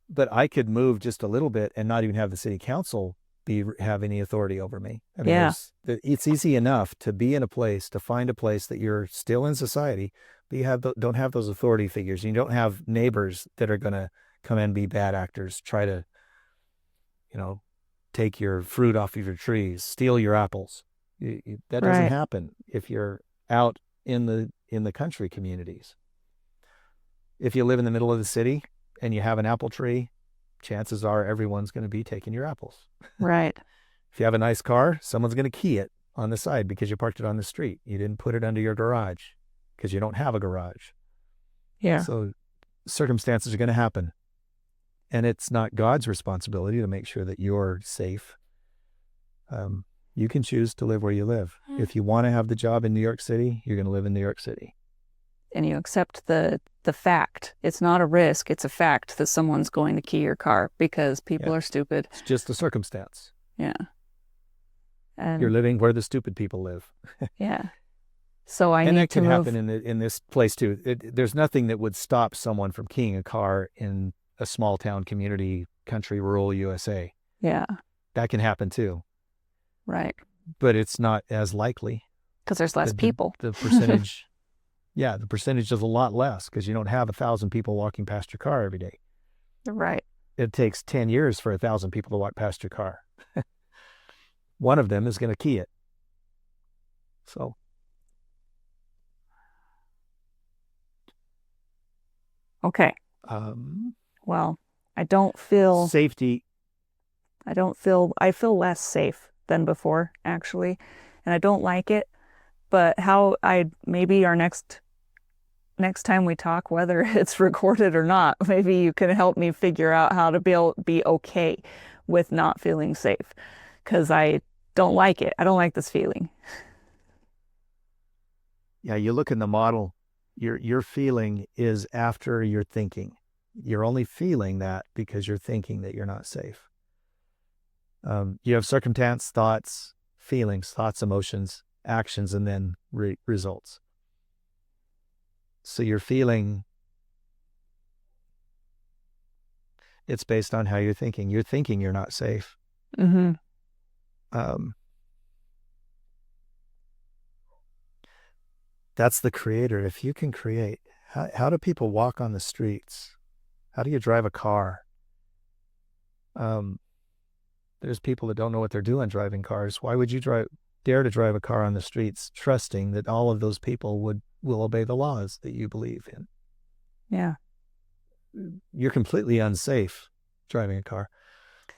but I could move just a little bit and not even have the city council have any authority over me. I mean, Yeah. it's easy enough to be in a place, to find a place that you're still in society, but you don't have those authority figures. You don't have neighbors that are going to come and be bad actors, try to, you know, take your fruit off of your trees, steal your apples. That doesn't Right. happen if you're out in the country communities. If you live in the middle of the city and you have an apple tree, chances are everyone's going to be taking your apples. Right. If you have a nice car, someone's going to key it on the side because you parked it on the street. You didn't put it under your garage because you don't have a garage. Yeah. So circumstances are going to happen. And it's not God's responsibility to make sure that you're safe. You can choose to live where you live. If you want to have the job in New York City, you're going to live in New York City. And you accept the fact. It's not a risk, it's a fact that someone's going to key your car because people Yeah. are stupid. It's just a circumstance. Yeah. And You're living where the stupid people live. yeah. So I And need that to can move. happen in this place too. There's nothing that would stop someone from keying a car in a small town community, country, rural USA. Yeah. That can happen too, Right. but it's not as likely. Because there's less The- people. The percentage, yeah, the percentage is a lot less because you don't have 1,000 people walking past your car every day. Right. It takes 10 years for 1,000 people to walk past your car. One of them is going to key it. So Okay. Well, I safety. feel less safe than before, actually. And I don't like it. But maybe our next time we talk, whether it's recorded or not, maybe you can help me figure out how to be okay with not feeling safe. Because I don't like it. I don't like this feeling. Yeah, you look in the model, your feeling is after your thinking. You're only feeling that because you're thinking that you're not safe. You have circumstance, thoughts, feelings, emotions, actions, and then results. So your feeling, it's based on how you're thinking. You're thinking you're not safe. Mm-hmm. That's the creator. If you can create, how do people walk on the streets? How do you drive a car? There's people that don't know what they're doing driving cars. Why would you dare to drive a car on the streets, trusting that all of those people will obey the laws that you believe in? Yeah. You're completely unsafe driving a car.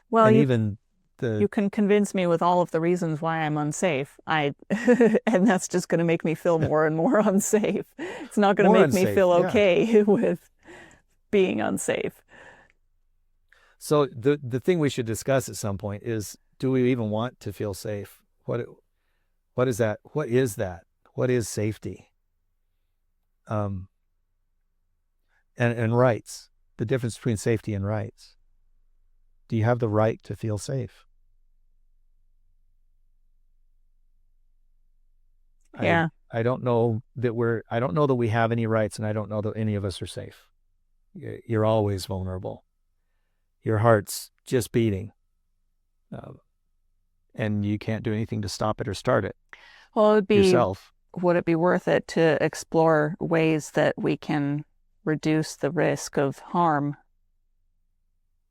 Well, and even you can convince me with all of the reasons why I'm unsafe. And that's just going to make me feel more and more unsafe. It's not going to make me feel okay with being unsafe. So the thing we should discuss at some point is, do we even want to feel safe? What is that? What is that? What is safety? And rights. The difference between safety and rights. Do you have the right to feel safe? Yeah. I don't know that we have any rights, and I don't know that any of us are safe. You're always vulnerable. Your heart's just beating. And you can't do anything to stop it or start it. Well, yourself. Would it be worth it to explore ways that we can reduce the risk of harm,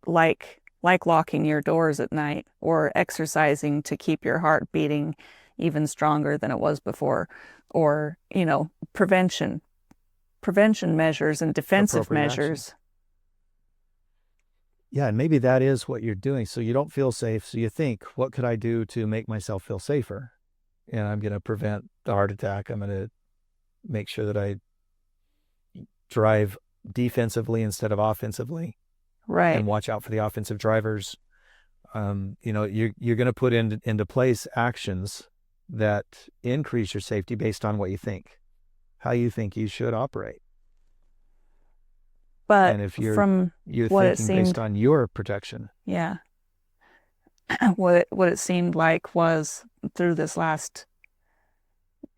like locking your doors at night or exercising to keep your heart beating even stronger than it was before, or prevention, prevention measures and defensive Appropriate action. measures. Yeah, and maybe that is what you're doing. So you don't feel safe. So you think, what could I do to make myself feel safer? And I'm going to prevent the heart attack. I'm going to make sure that I drive defensively instead of offensively, Right. and watch out for the offensive drivers. You're going to put into place actions that increase your safety based on what you think, how you think you should operate. But And if you're from what it thinking seemed, based on your protection, yeah, what it seemed like was through this last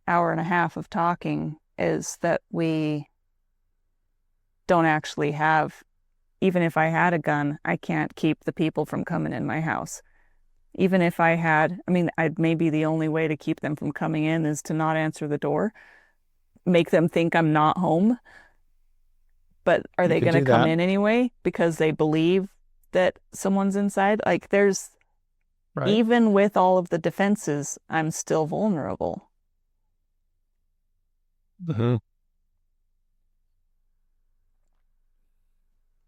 hour and a half of talking is that we don't actually have, even if I had a gun, I can't keep the people from coming in my house. Even if I had, I mean, maybe the only way to keep them from coming in is to not answer the door, make them think I'm not home. But are You they could going to do come that. in anyway because they believe that someone's inside? Like there's, Right. even with all of the defenses, I'm still vulnerable. Mm-hmm.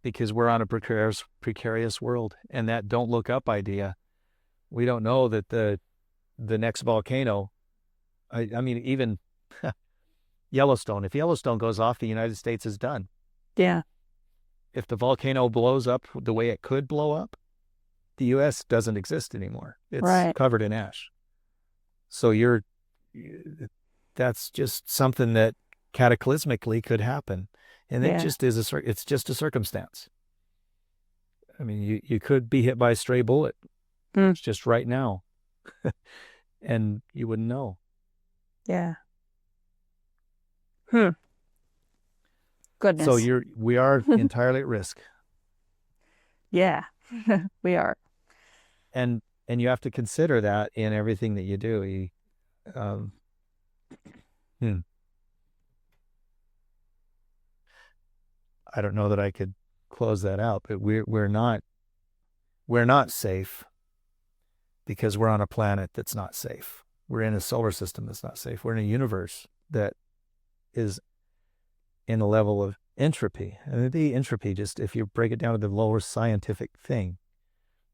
Because we're on a precarious world, and that don't look up idea. We don't know that the next volcano, I mean, even Yellowstone, if Yellowstone goes off, the United States is done. Yeah. If the volcano blows up the way it could blow up, the U.S. doesn't exist anymore. It's Right. covered in ash. So that's just something that cataclysmically could happen. And Yeah. it's just a circumstance. I mean, you could be hit by a stray bullet. It's just right now. And you wouldn't know. Yeah. Goodness. So we are entirely at risk. Yeah, we are. And you have to consider that in everything that you do. I don't know that I could close that out, but we're not safe because we're on a planet that's not safe. We're in a solar system that's not safe. We're in a universe that is in a level of entropy. And the entropy, just if you break it down to the lower scientific thing,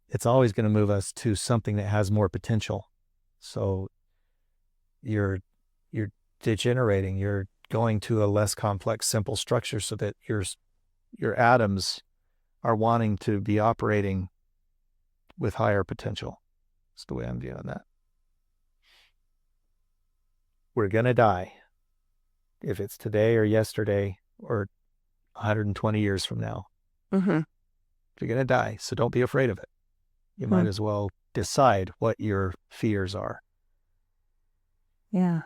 it's always going to move us to something that has more potential. So you're degenerating. You're going to a less complex, simple structure so that your atoms are wanting to be operating with higher potential. That's the way I'm viewing that. We're going to die. If it's today or yesterday or 120 years from now, you're going to die. So don't be afraid of it. You might as well decide what your fears are. Yeah.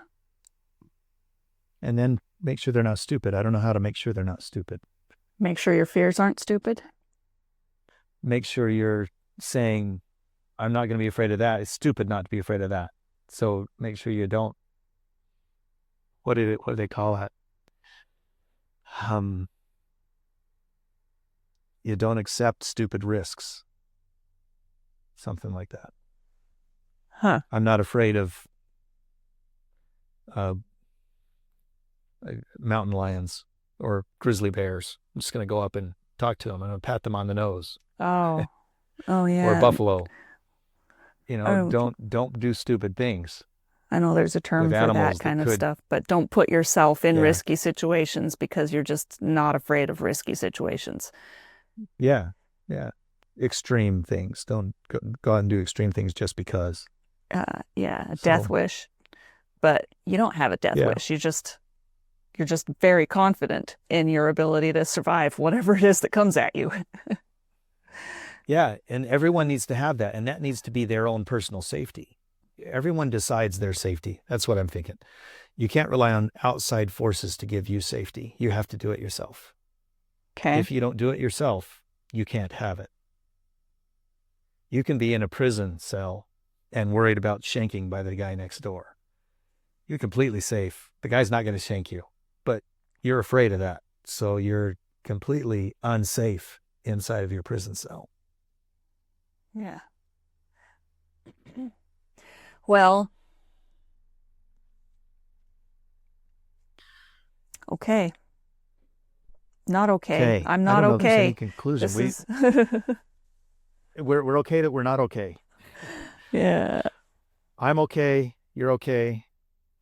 And then make sure they're not stupid. I don't know how to make sure they're not stupid. Make sure your fears aren't stupid. Make sure you're saying, I'm not going to be afraid of that. It's stupid not to be afraid of that. So make sure you don't. What do they call that? You don't accept stupid risks. Something like that. Huh. I'm not afraid of mountain lions or grizzly bears. I'm just going to go up and talk to them. I'm going to pat them on the nose. Oh yeah. Or buffalo. Don't do stupid things. I know there's a term for that kind of stuff, but don't put yourself in risky situations because you're just not afraid of risky situations. Yeah. Extreme things. Don't go out and do extreme things just because. A death wish. But you don't have a death wish. You're just very confident in your ability to survive whatever it is that comes at you. Yeah, and everyone needs to have that, and that needs to be their own personal safety. Everyone decides their safety. That's what I'm thinking. You can't rely on outside forces to give you safety. You have to do it yourself. Okay. If you don't do it yourself, you can't have it. You can be in a prison cell and worried about shanking by the guy next door. You're completely safe. The guy's not going to shank you, but you're afraid of that. So you're completely unsafe inside of your prison cell. Yeah. Well, okay. not okay. I'm I not don't know if there's any okay. conclusion. This is We're okay that we're not okay. yeah. I'm okay, you're okay,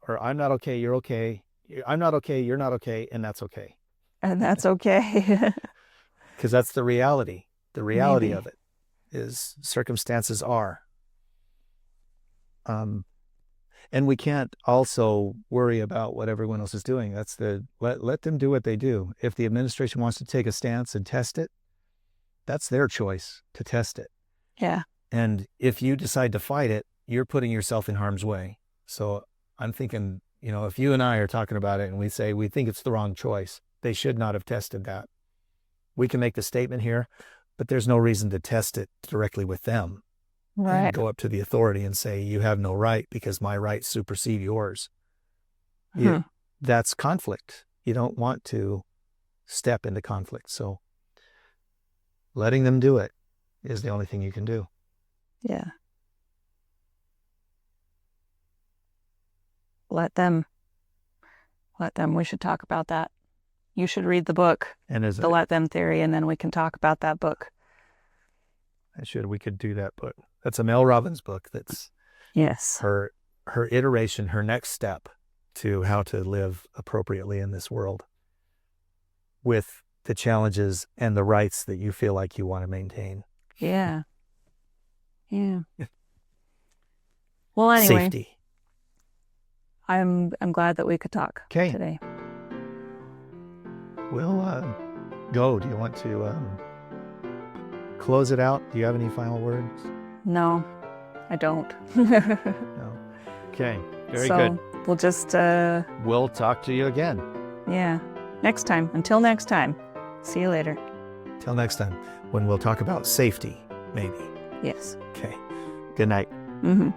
or I'm not okay, you're okay. I'm not okay, you're not okay, and that's okay. And that's okay. Because that's the reality. The reality Maybe. of it is circumstances are. And we can't also worry about what everyone else is doing. That's let them do what they do. If the administration wants to take a stance and test it, that's their choice to test it. Yeah. And if you decide to fight it, you're putting yourself in harm's way. So I'm thinking, if you and I are talking about it and we say we think it's the wrong choice, they should not have tested that. We can make the statement here, but there's no reason to test it directly with them. Right. And go up to the authority and say, you have no right because my rights supersede yours. That's conflict. You don't want to step into conflict. So letting them do it is the only thing you can do. Yeah. Let them. We should talk about that. You should read the book, And as The Let Them Theory, and then we can talk about that book. we could do that book. That's a Mel Robbins book. That's Yes. her iteration, her next step to how to live appropriately in this world with the challenges and the rights that you feel like you want to maintain. Yeah. Yeah. Well, anyway, Safety. I'm glad that we could talk Okay. today. We'll go. Do you want to close it out? Do you have any final words? No, I don't. No. Okay. Very so good. We'll just We'll talk to you again. yeah. Next time. Until next time. See you later. Till next time, when we'll talk about safety, maybe. Yes. Okay. Good night. Mm-hmm.